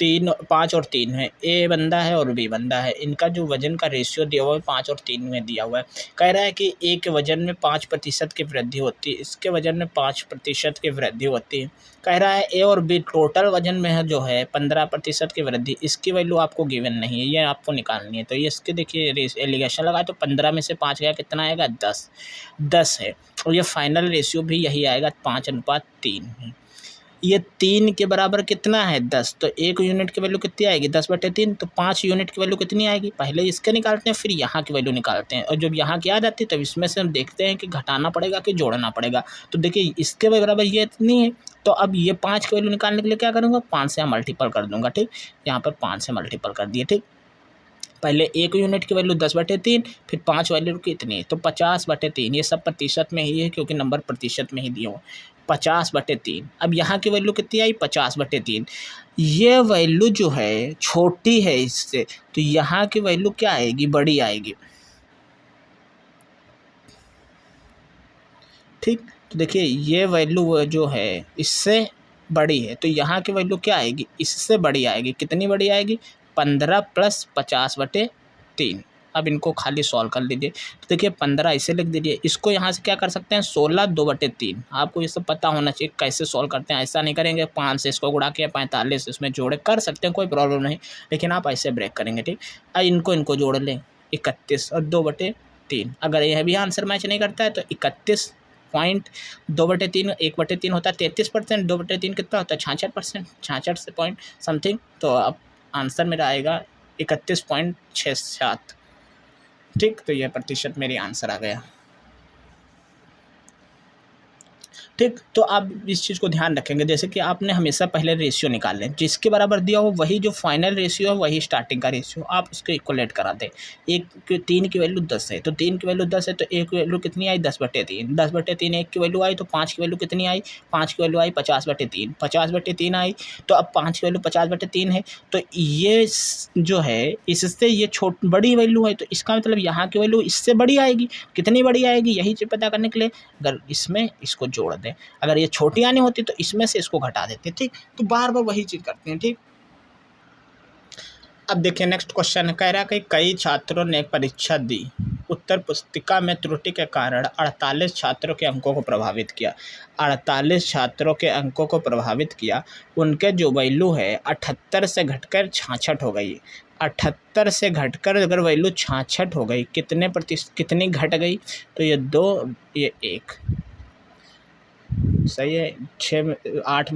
Speaker 1: 5 और 3 है। ए बंदा है और बी बंदा है, इनका जो वजन का रेशियो दिया हुआ है 5 और 3 में दिया हुआ है। कह रहा है कि ए के वजन में 5% की वृद्धि होती है, इसके वजन में 5% की वृद्धि होती है। कह रहा है ए और बी टोटल वजन में है जो है 15% की वृद्धि, इसकी वैल्यू आपको गिवन नहीं है, ये आपको निकालनी है। तो ये इसके देखिए एलिगेशन लगाए तो 15 में से 5 गया, कितना आएगा? 10 है। और ये फाइनल रेशियो भी यही आएगा, 5:3 है। ये 3 के बराबर कितना है? 10। तो 1 यूनिट की वैल्यू कितनी आएगी? 10/3। तो 5 यूनिट की वैल्यू कितनी आएगी? पहले इसके निकालते हैं फिर यहाँ की वैल्यू निकालते हैं, और जब यहाँ की आ जाती है तब इसमें से हम देखते हैं कि घटाना पड़ेगा कि जोड़ना पड़ेगा। तो देखिए इसके बराबर ये इतनी है, तो अब ये 5 की वैल्यू निकालने के लिए क्या करूँगा? 5 से मल्टीपल कर दूंगा, ठीक। यहाँ पर 5 से मल्टीपल कर दिए, ठीक। पहले 1 यूनिट की वैल्यू 10/3, फिर 5 वैल्यू कितनी? तो 50/3। ये सब प्रतिशत में ही है क्योंकि नंबर प्रतिशत में ही दिए हुए, 50/3। अब यहाँ की वैल्यू कितनी आई? 50/3। ये वैल्यू जो है छोटी है इससे, तो यहाँ की वैल्यू क्या आएगी? बड़ी आएगी, ठीक। तो देखिए ये वैल्यू जो है इससे बड़ी है, तो यहाँ की वैल्यू क्या आएगी? इससे बड़ी आएगी। कितनी बड़ी आएगी? 15 + 50/3। अब इनको खाली सॉल्व कर लीजिए। तो देखिए 15 इसे लिख दीजिए, इसको यहाँ से क्या कर सकते हैं? 16 2/3। आपको ये सब पता होना चाहिए कैसे सॉल्व करते हैं। ऐसा नहीं करेंगे 5 से इसको गुणा किया, 45 इसमें जोड़े, कर सकते हैं कोई प्रॉब्लम नहीं, लेकिन आप ऐसे ब्रेक करेंगे, ठीक। अब इनको जोड़ लें, 31 और 2/3। अगर यह भी आंसर मैच नहीं करता है तो 31.2/3, 1/3 होता है 33%, 2/3 कितना होता है? 66%, 66 से पॉइंट समथिंग। तो अब आंसर मेरा आएगा 31.67, ठीक। तो यह प्रतिशत मेरी आंसर आ गया। ठीक। तो आप इस चीज़ को ध्यान रखेंगे, जैसे कि आपने हमेशा पहले रेशियो निकाल लें, जिसके बराबर दिया हो वही जो फाइनल रेशियो है वही स्टार्टिंग का रेशियो, आप उसको इक्वलेट करा दें। 3 की वैल्यू 10 है, तो 3 की वैल्यू 10 है, तो 1 की वैल्यू कितनी आई 10/3, 10/3 1 की वैल्यू आई, तो 5 की वैल्यू कितनी आई, 5 की वैल्यू आई 50/3, 50/3 आई, तो अब 5 की वैल्यू 50/3 है, तो ये जो है इससे ये बड़ी वैल्यू है, तो इसका मतलब यहाँ की वैल्यू इससे बड़ी आएगी। कितनी बड़ी आएगी यही चीज़ पता करने के लिए अगर इसमें इसको जोड़ दें, अगर ये छोटी आनी होती तो इसमें से इसको घटा देते, ठीक। तो बार बार वही चीज़ करते हैं, ठीक। अब देखिए नेक्स्ट क्वेश्चन कह रहा है कि कई छात्रों ने परीक्षा दी, उत्तर पुस्तिका में त्रुटि के कारण 48 छात्रों के अंकों को प्रभावित किया। 48 छात्रों के अंकों को प्रभावित किया, उनके जो वैल्यू है 78 से घटकर 66 हो गई। 78 से घटकर अगर वैल्यू 66 हो गई, कितनी घट गई, तो ये 2 ये 1 सही है। 8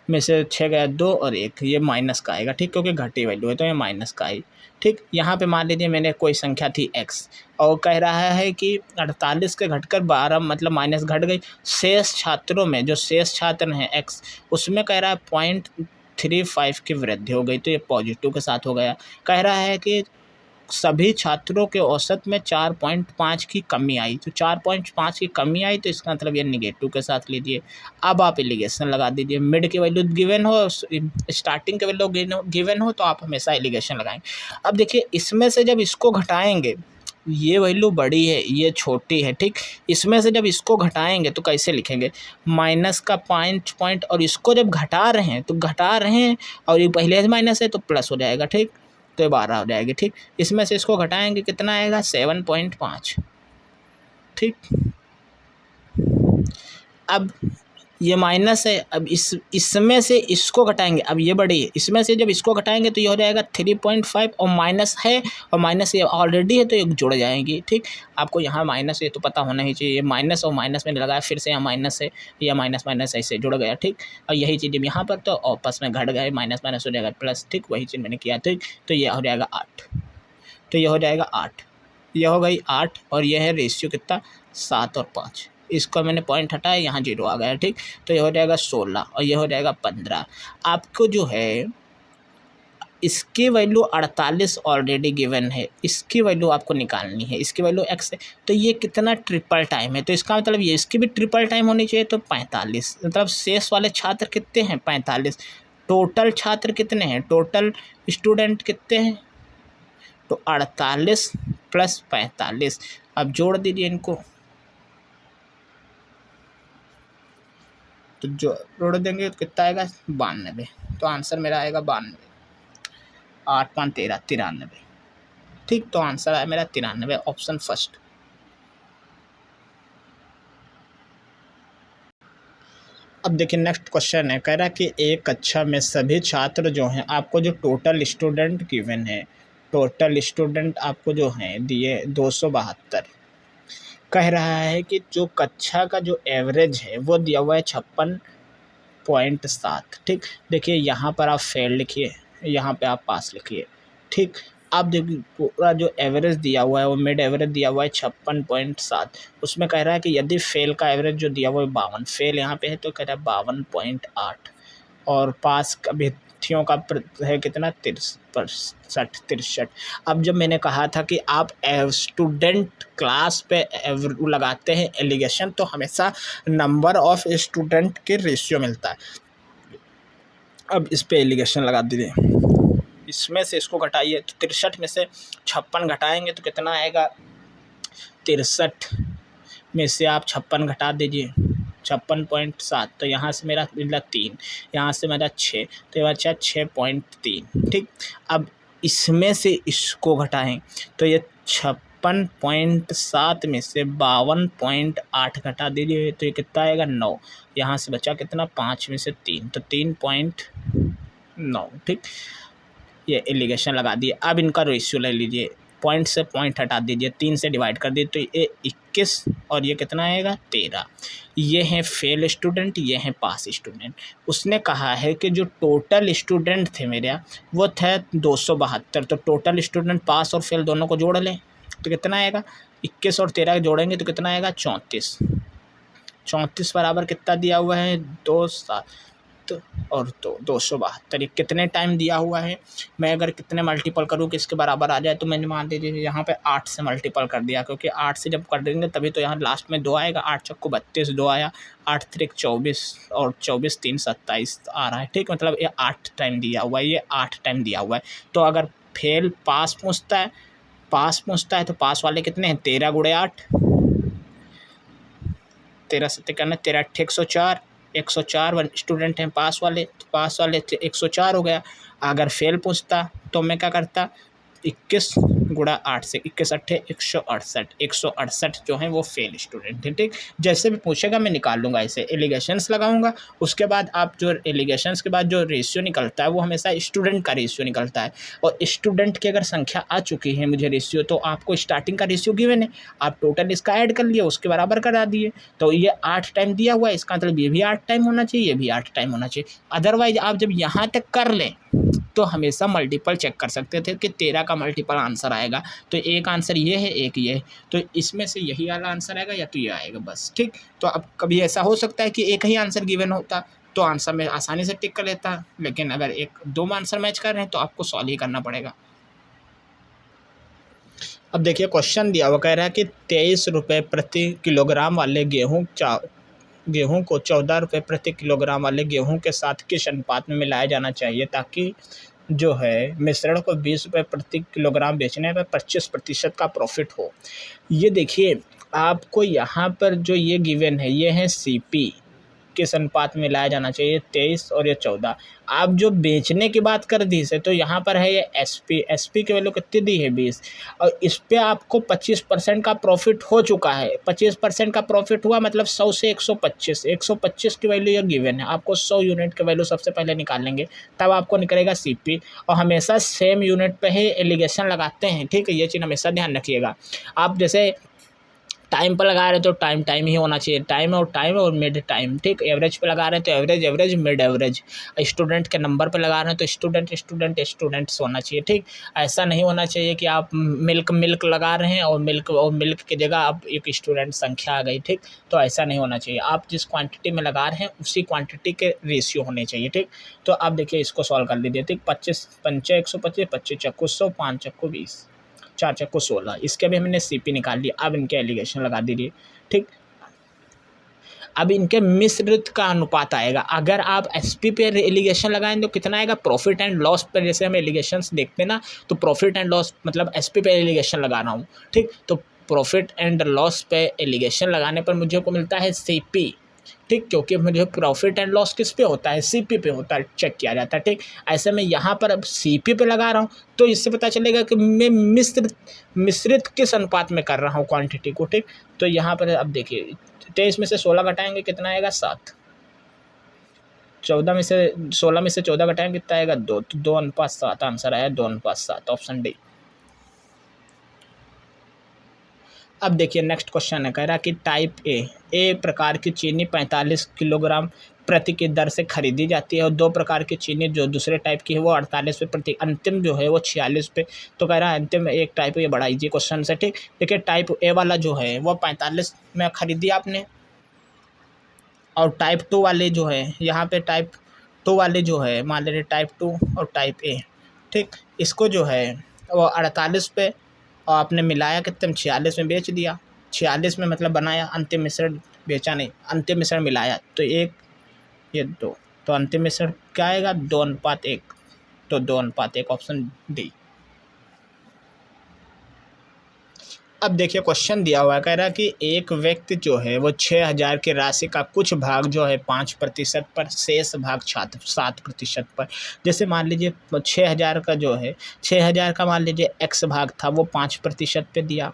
Speaker 1: में से 6 गया 2 और 1, ये माइनस का आएगा, ठीक, क्योंकि घटी वैल्यू है तो ये माइनस का आई, ठीक। यहाँ पे मान लीजिए मैंने कोई संख्या थी x और कह रहा है कि 48 के घटकर 12 मतलब माइनस घट गई। शेष छात्रों में जो शेष छात्र हैं x, उसमें कह रहा है 0.35 की वृद्धि हो गई, तो ये पॉजिटिव के साथ हो गया। कह रहा है कि सभी छात्रों के औसत में 4.5 की कमी आई, तो 4.5 की कमी आई, तो इसका मतलब ये निगेटिव के साथ लीजिए। अब आप एलिगेशन लगा दीजिए, मिड की वैल्यू गिवन हो, स्टार्टिंग की वैल्यू गिवन हो, तो आप हमेशा एलिगेशन लगाएंगे। अब देखिए इसमें से जब इसको घटाएंगे, ये वैल्यू बड़ी है ये छोटी है, ठीक। इसमें से जब इसको घटाएंगे तो कैसे लिखेंगे, माइनस का पॉइंट और इसको जब घटा रहे हैं तो घटा रहे हैं, और ये पहले से माइनस है तो प्लस हो जाएगा, ठीक, तो 12 हो जाएगी, ठीक। इसमें से इसको घटाएंगे कितना आएगा 7.5, ठीक। अब ये माइनस है, अब इसमें से इसको घटाएंगे, अब ये बड़ी है, इसमें से जब इसको घटाएंगे तो ये हो जाएगा 3.5, और माइनस है और माइनस ये ऑलरेडी है तो ये जुड़ जाएंगी, ठीक। आपको यहाँ माइनस ये तो पता होना ही चाहिए, माइनस और माइनस में लगाया, फिर से यहाँ माइनस है या माइनस माइनस ऐसे जुड़ गया, ठीक। और यही चीज़ जब यहाँ पर तो आपस में घट गए, माइनस माइनस हो जाएगा प्लस, ठीक, वही चीज़ मैंने किया, ठीक। तो ये हो जाएगा 8, तो ये हो जाएगा 8, यह हो गई 8, और यह है रेशियो कितना 7 और 5, इसको मैंने पॉइंट हटाया, यहाँ 0 आ गया, ठीक। तो ये हो जाएगा 16 और ये हो जाएगा 15। आपको जो है इसकी वैल्यू 48 ऑलरेडी गिवन है, इसकी वैल्यू आपको निकालनी है, इसकी वैल्यू x है, तो ये कितना ट्रिपल टाइम है, तो इसका मतलब ये इसकी भी ट्रिपल टाइम होनी चाहिए, तो 45, मतलब शेष वाले छात्र कितने हैं 45, टोटल छात्र कितने हैं, टोटल स्टूडेंट कितने हैं, तो 48 + 45, अब जोड़ दीजिए इनको, तो जो जोड़ देंगे तो कितना आएगा 92, तो आंसर मेरा आएगा 92, 8 5 13 93, ठीक। तो आंसर है मेरा 93, ऑप्शन फर्स्ट। अब देखिए नेक्स्ट क्वेश्चन है, कह रहा है कि एक कक्षा में सभी छात्र जो हैं, आपको जो टोटल स्टूडेंट गिवन है, टोटल स्टूडेंट आपको जो हैं दिए 272, कह रहा है कि जो कक्षा का जो एवरेज है वो दिया हुआ है 56.7, ठीक। देखिए यहाँ पर आप फेल लिखिए, यहाँ पे आप पास लिखिए, ठीक। आप देखिए पूरा जो एवरेज दिया हुआ है वो मिड एवरेज दिया हुआ है 56.7, उसमें कह रहा है कि यदि फेल का एवरेज जो दिया हुआ है 52, फेल यहाँ पे है तो कह रहा है 52.8, और पास अभ्यर्थियों का है कितना 63। अब जब मैंने कहा था कि आप स्टूडेंट क्लास पे लगाते हैं एलिगेशन, तो हमेशा नंबर ऑफ स्टूडेंट के रेशियो मिलता है। अब इस पे एलिगेशन लगा दीजिए, इसमें से इसको घटाइए, तो 63 में से 56 घटाएंगे तो कितना आएगा, 63 में से आप 56 घटा दीजिए, 56.7, तो यहाँ से मेरा मिला 3, यहाँ से मेरा 6, तो ये बचा 6.3, ठीक। अब इसमें से इसको घटाएं तो ये 56.7 में से 52.8 घटा दीजिए, तो ये कितना आएगा 9, यहाँ से बचा कितना 5 में से 3, तो 3.9, ठीक। ये एलिगेशन लगा दिए। अब इनका रेशियो ले लीजिए, पॉइंट से पॉइंट हटा दीजिए, 3 से डिवाइड कर दीजिए, तो ये 21 और ये कितना आएगा 13। ये हैं फेल स्टूडेंट, ये हैं पास स्टूडेंट। उसने कहा है कि जो टोटल स्टूडेंट थे मेरे वो थे 272, तो टोटल स्टूडेंट पास और फेल दोनों को जोड़ लें तो कितना आएगा, 21 और 13 जोड़ेंगे तो कितना आएगा 34, 34 बराबर कितना दिया हुआ है, 2 और 272, ये कितने टाइम दिया हुआ है। मैं अगर कितने मल्टीपल करूँ कि इसके बराबर आ जाए, तो मैंने मान लीजिए यहाँ पे 8 से मल्टीपल कर दिया, क्योंकि 8 से जब कर देंगे तभी तो यहाँ लास्ट में 2 आएगा। 8 चक्कू 32, 2 आया, 8 3 24 और 24 3 27 आ रहा है। ठीक, मतलब ये 8 टाइम दिया हुआ है, ये 8 टाइम दिया हुआ है। तो अगर फेल पास पूछता है, तो पास वाले कितने हैं, 13 गुणे 8, 13 7 13, 13 104, 104 स्टूडेंट हैं पास वाले, तो पास वाले 104 हो गया। अगर फेल पूछता तो मैं क्या करता, 21 गुणा 8 से 21 अट्ठे 168, 168 जो है वो फेल स्टूडेंट है। ठीक, जैसे भी पूछेगा मैं निकाल लूँगा, ऐसे एलिगेशंस लगाऊंगा। उसके बाद आप जो एलिगेशंस के बाद जो रेशियो निकलता है वो हमेशा स्टूडेंट का रेशियो निकलता है, और स्टूडेंट की अगर संख्या आ चुकी है मुझे रेशियो, तो आपको स्टार्टिंग का रेशियो गिवन है, आप टोटल इसका ऐड कर लिए, उसके बराबर करा दिए। तो ये 8 टाइम दिया हुआ है, इसका मतलब ये भी 8 टाइम होना चाहिए, ये भी 8 टाइम होना चाहिए। अदरवाइज आप जब यहाँ तक कर लें तो हमेशा मल्टीपल चेक कर सकते थे कि 13 का मल्टीपल आंसर आएगा, तो एक आंसर ये है, एक ये है, तो इसमें से यही वाला आंसर आएगा या तो ये आएगा, बस। ठीक, तो अब कभी ऐसा हो सकता है कि एक ही आंसर गिवन होता तो आंसर में आसानी से टिक कर लेता, लेकिन अगर एक दो आंसर मैच कर रहे हैं तो आपको सॉल्व ही करना पड़ेगा। अब देखिए क्वेश्चन दिया हुआ, कह रहा है कि 23 रुपये प्रति किलोग्राम वाले गेहूं को 14 रुपये प्रति किलोग्राम वाले गेहूं के साथ किस अनुपात में मिलाया जाना चाहिए ताकि जो है मिश्रण को 20 रुपये प्रति किलोग्राम बेचने पर 25% का प्रॉफिट हो। ये देखिए आपको यहाँ पर जो ये गिवन है ये है सीपी, किस अनुपात में मिलाया जाना चाहिए, 23 और ये 14। आप जो बेचने की बात कर दी से, तो यहाँ पर है ये एसपी की वैल्यू कितनी दी है 20, और इस पे आपको 25% का प्रॉफिट हो चुका है। 25% का प्रॉफिट हुआ मतलब 100 से 125 की वैल्यू ये गिवन है। आपको 100 यूनिट की वैल्यू सबसे पहले निकाल लेंगे, तब आपको निकलेगा सीपी, और हमेशा सेम यूनिट पे ही एलिगेशन लगाते हैं। ठीक है, ये चीज़ हमेशा ध्यान रखिएगा। आप जैसे टाइम पर लगा रहे हैं तो टाइम ही होना चाहिए, टाइम और मिड टाइम। ठीक, एवरेज पे लगा रहे हैं तो एवरेज मिड एवरेज। स्टूडेंट के नंबर पे लगा रहे हैं तो स्टूडेंट्स होना चाहिए। ठीक, ऐसा नहीं होना चाहिए कि आप मिल्क लगा रहे हैं और मिल्क की जगह आप एक स्टूडेंट संख्या आ गई। ठीक, तो ऐसा नहीं होना चाहिए, आप जिस क्वांटिटी में लगा रहे हैं उसी क्वांटिटी के रेशियो होने चाहिए। ठीक, तो आप देखिए इसको सॉल्व कर लीजिए। ठीक, 25 पंचे 125, 25 चक्कू 100, 5 चक्कू 20, 4 चक्कू 16, इसके भी हमने सीपी निकाल लिया। अब इनके एलिगेशन लगा दीजिए। ठीक, अब इनके मिश्रित का अनुपात आएगा। अगर आप एसपी पे एलिगेशन लगाएं तो कितना आएगा, प्रॉफिट एंड लॉस पर जैसे हम एलिगेशंस देखते हैं ना, तो प्रॉफिट एंड लॉस मतलब एसपी पे एलिगेशन लगा रहा हूँ। ठीक, तो प्रॉफिट एंड लॉस पे एलिगेशन लगाने पर मुझे को मिलता है सीपी। ठीक, क्योंकि मुझे प्रॉफिट एंड लॉस किस पे होता है, सीपी पे होता है, चेक किया जाता है। ठीक, ऐसे में यहाँ पर अब सीपी पे लगा रहा हूँ तो इससे पता चलेगा कि मैं मिश्रित किस अनुपात में कर रहा हूँ क्वांटिटी को। ठीक, तो यहाँ पर अब देखिए 23 में से 16 घटाएंगे कितना आएगा, 7। 14 में से 16 में से 14 घटाएंगे कितना आएगा, 2। तो 2:7 आंसर आया, 2:7, ऑप्शन डी। अब देखिए नेक्स्ट क्वेश्चन है, कह रहा कि टाइप ए प्रकार की चीनी 45 किलोग्राम प्रति की दर से खरीदी जाती है, और 2 प्रकार की चीनी जो दूसरे टाइप की है वो 48 पे प्रति, अंतिम जो है वो 46 पे। तो कह रहा है अंतिम एक टाइप, ये बड़ा इजी क्वेश्चन है। ठीक, देखिए टाइप ए वाला जो है वो 45 में खरीदी आपने, और टाइप 2 वाले जो है यहाँ पे टाइप 2 वाले जो है मान लीजिए टाइप 2 और टाइप ए। ठीक, इसको जो है वो 48 पे, और आपने मिलाया कितने में, 46 में बेच दिया। 46 में मतलब बनाया, अंतिम मिश्रण बेचा नहीं, अंतिम मिश्रण मिलाया, तो 1 ये 2, तो अंतिम मिश्रण क्या आएगा, 2:1। तो 2:1, ऑप्शन डी। अब देखिए क्वेश्चन दिया हुआ है, कह रहा है कि एक व्यक्ति जो है वो 6,000 की राशि का कुछ भाग जो है 5% पर, शेष भाग 7% पर। जैसे मान लीजिए 6,000 का जो है, 6,000 का मान लीजिए x भाग था वो 5% पे दिया,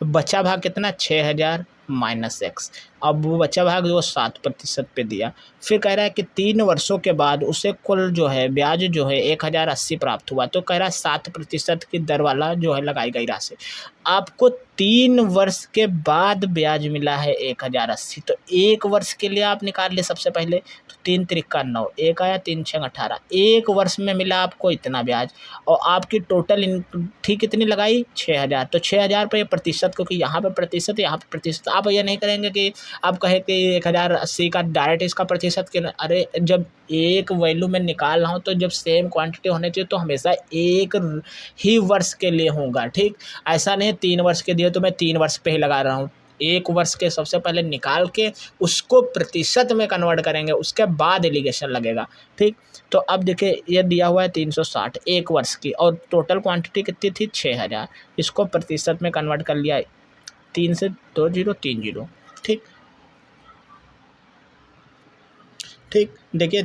Speaker 1: बचा भाग कितना, 6,000 माइनस x, अब वो बचा भाग जो 7% पे दिया। फिर कह रहा है कि 3 वर्षों के बाद उसे कुल जो है ब्याज जो है 1,080 प्राप्त हुआ। तो कह रहा है 7% की दर वाला जो है लगाई गई राशि, आपको 3 वर्ष के बाद ब्याज मिला है 1,080। तो 1 वर्ष के लिए आप निकाल ले सबसे पहले, तो 3 त्रिका 9, 1 आया, 3 6 18, 1 वर्ष में मिला आपको इतना ब्याज, और आपकी टोटल ठीक कितनी लगाई, 6,000। तो 6,000 पर प्रतिशत प्रतिशत, क्योंकि यहाँ पे प्रतिशत है, यहाँ पे प्रतिशत। आप ये नहीं करेंगे कि आप कहें कि 1080 का डायरेक्ट इसका प्रतिशत के, अरे जब एक वैल्यू में निकाल रहा हूँ तो जब सेम क्वांटिटी होनी चाहिए तो हमेशा एक ही वर्ष के लिए होगा, ठीक। ऐसा नहीं 3 वर्ष के दिए तो मैं 3 वर्ष पे ही लगा रहा हूँ। 1 वर्ष के सबसे पहले निकाल के उसको प्रतिशत में कन्वर्ट करेंगे, उसके बाद एलिगेशन लगेगा, ठीक। तो अब देखिए ये दिया हुआ है 360 1 वर्ष की, और टोटल क्वांटिटी कितनी थी 6000। इसको प्रतिशत में कन्वर्ट कर लिया 3 से 2030, ठीक। ठीक, देखिए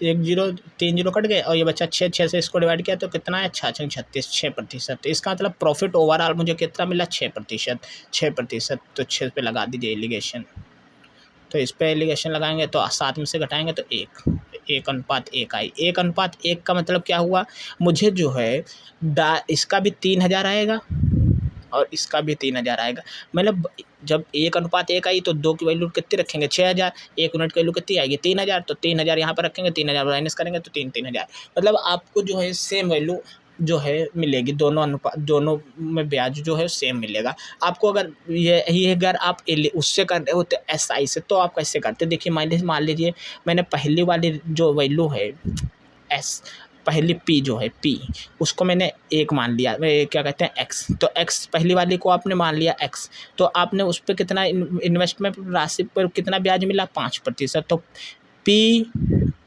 Speaker 1: 1 0 कट गए और ये बच्चा 6 से इसको डिवाइड किया तो कितना है 6×36 6%। इसका मतलब प्रॉफिट ओवरऑल मुझे कितना मिला 6%। 6%, तो 6 पे लगा दीजिए एलिगेशन। तो इस पे एलिगेशन लगाएंगे तो 7 में से घटाएंगे तो 1:1 आई। 1:1 का मतलब क्या हुआ, मुझे जो है इसका भी 3000 आएगा और इसका भी 3000 आएगा। मतलब जब 1:1 आई तो 2 की वैल्यू कितनी रखेंगे 6000, 1 यूनिट की वैल्यू कितनी आएगी 3000, तो 3000 यहाँ पर रखेंगे, 3000 माइनस करेंगे तो 3000। मतलब आपको जो है सेम वैल्यू जो है मिलेगी, दोनों में ब्याज जो है सेम मिलेगा आपको। अगर ये अगर आप उससे कर रहे होते SI से तो आप कैसे करते, देखिए मान लीजिए मैंने पहली वाली जो वैल्यू है पहली P जो है P, उसको मैंने 1 मान लिया, क्या कहते हैं X, तो X पहली वाली को आपने मान लिया X, तो आपने उस पर कितना इन्वेस्टमेंट राशि पर कितना ब्याज मिला 5%। तो P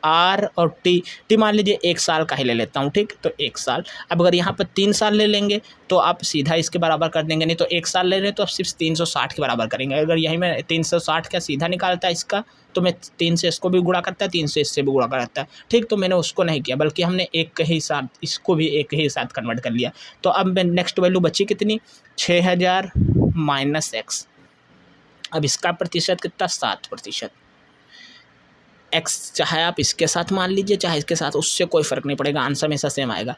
Speaker 1: R और T मान लीजिए 1 साल का ही ले लेता हूँ, ठीक। तो 1 साल, अब अगर यहाँ पर 3 साल ले लेंगे तो आप सीधा इसके बराबर कर देंगे, नहीं तो 1 साल ले रहे तो आप सिर्फ 360 के बराबर करेंगे। अगर यही मैं 360 का सीधा निकालता है इसका तो मैं 3 से इसको भी गुणा करता है, 3 से इससे भी गुणा करता है, ठीक। तो मैंने उसको नहीं किया बल्कि हमने एक के ही साथ इसको भी एक ही साथ कन्वर्ट कर लिया। तो अब मैं नेक्स्ट वैल्यू बची कितनी 6000 माइनस X। अब इसका प्रतिशत कितना 7%। X चाहे आप इसके साथ मान लीजिए चाहे इसके साथ, उससे कोई फ़र्क नहीं पड़ेगा, आंसर हमेशा सेम आएगा।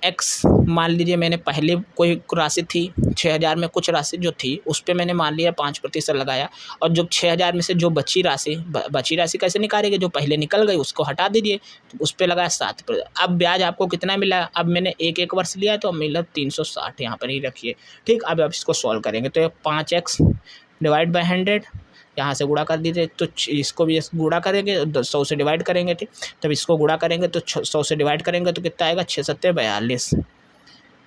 Speaker 1: X मान लीजिए मैंने पहले कोई राशि थी 6000 में, कुछ राशि जो थी उस पर मैंने मान लिया 5% लगाया, और जो 6000 में से जो बची राशि कैसे निकालेंगे, जो पहले निकल गई उसको हटा दीजिए, तो उस पर लगाया 7%। अब ब्याज आपको कितना मिला, अब मैंने एक वर्ष लिया तो मिला 360, यहाँ पर ही रखिए, ठीक। अब आप इसको सॉल्व करेंगे तो 5x डिवाइड बाई 100, यहाँ से गुणा कर दीजिए, तो इसको भी गुणा करेंगे 100 से डिवाइड करेंगे, ठीक। तब इसको गुणा करेंगे तो 100 से डिवाइड करेंगे तो कितना आएगा 6 7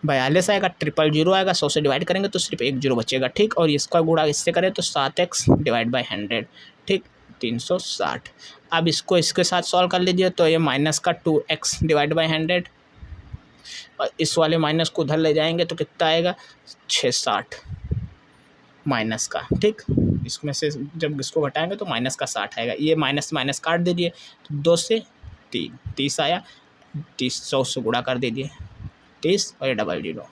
Speaker 1: 42 आएगा, 000 आएगा, 100 से डिवाइड करेंगे तो सिर्फ 1 0 बचेगा, ठीक। और इसका गुणा इससे करें तो 7x डिवाइड बाई 100, ठीक 360। अब इसको इसके साथ सॉल्व कर लीजिए तो ये माइनस का 2x डिवाइड बाई 100, और इस वाले माइनस को उधर ले जाएंगे तो कितना आएगा 660 माइनस का, ठीक। इसमें से जब इसको घटाएंगे तो माइनस का 60 आएगा, ये माइनस काट दीजिए तो 2 से 3 30 आया, 30 100 से गुणा कर दीजिए 30 और ये 00,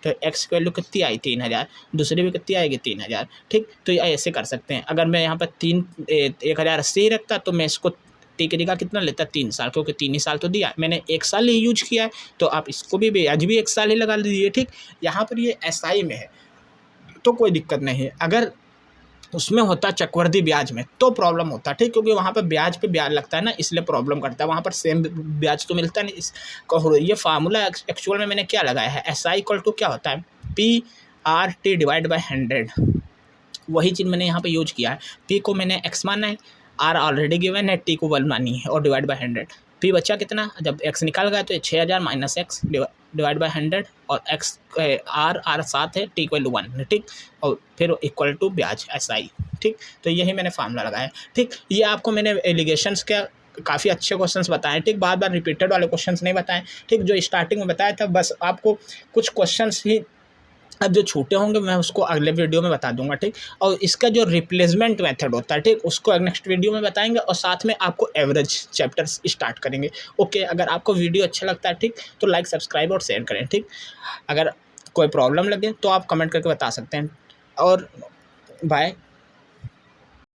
Speaker 1: तो X की वैल्यू कितनी आई 3000, दूसरी भी कितनी आएगी 3000, ठीक। तो ये ऐसे कर सकते हैं। अगर मैं यहाँ पर 1080 रखता तो मैं इसको T की जगह कितना लेता 3 साल, क्योंकि 3 ही साल तो दिया, मैंने 1 साल ही यूज किया है, तो आप इसको भी ब्याज भी 1 साल ही लगा लीजिए, ठीक। यहाँ पर ये SI में है तो कोई दिक्कत नहीं है, अगर उसमें होता चक्रवृद्धि ब्याज में तो प्रॉब्लम होता, ठीक, क्योंकि वहाँ पर ब्याज पे ब्याज लगता है ना, इसलिए प्रॉब्लम करता है। वहाँ पर सेम ब्याज तो मिलता नहीं। ये फार्मूला एक्चुअल में मैंने क्या लगाया है, SI इक्वल टू क्या होता है PRT डिवाइड बाई 100, वही चीज़ मैंने यहाँ पे यूज किया है। P को मैंने X माना है, R ऑलरेडी गिवन है, T को 1 मानी है और डिवाइड बाई 100। P बच्चा कितना, जब X निकाल गया तो 6000 माइनस X डिवाइड बाई 100, और X R 7 है, T इक्वल टू 1, ठीक। और फिर इक्वल टू ब्याज SI, ठीक। तो यही मैंने फार्मूला लगाया, ठीक। ये आपको मैंने एलिगेशंस का काफ़ी अच्छे क्वेश्चंस बताए, ठीक। बार बार रिपीटेड वाले क्वेश्चंस नहीं बताएं, ठीक। जो स्टार्टिंग में बताया था बस आपको कुछ क्वेश्चंस ही, अब जो छोटे होंगे मैं उसको अगले वीडियो में बता दूंगा, ठीक। और इसका जो रिप्लेसमेंट मेथड होता है, ठीक, उसको नेक्स्ट वीडियो में बताएंगे, और साथ में आपको एवरेज चैप्टर्स स्टार्ट करेंगे, ओके। अगर आपको वीडियो अच्छा लगता है, ठीक, तो लाइक सब्सक्राइब और शेयर करें, ठीक। अगर कोई प्रॉब्लम लगे तो आप कमेंट करके बता सकते हैं, और बाय।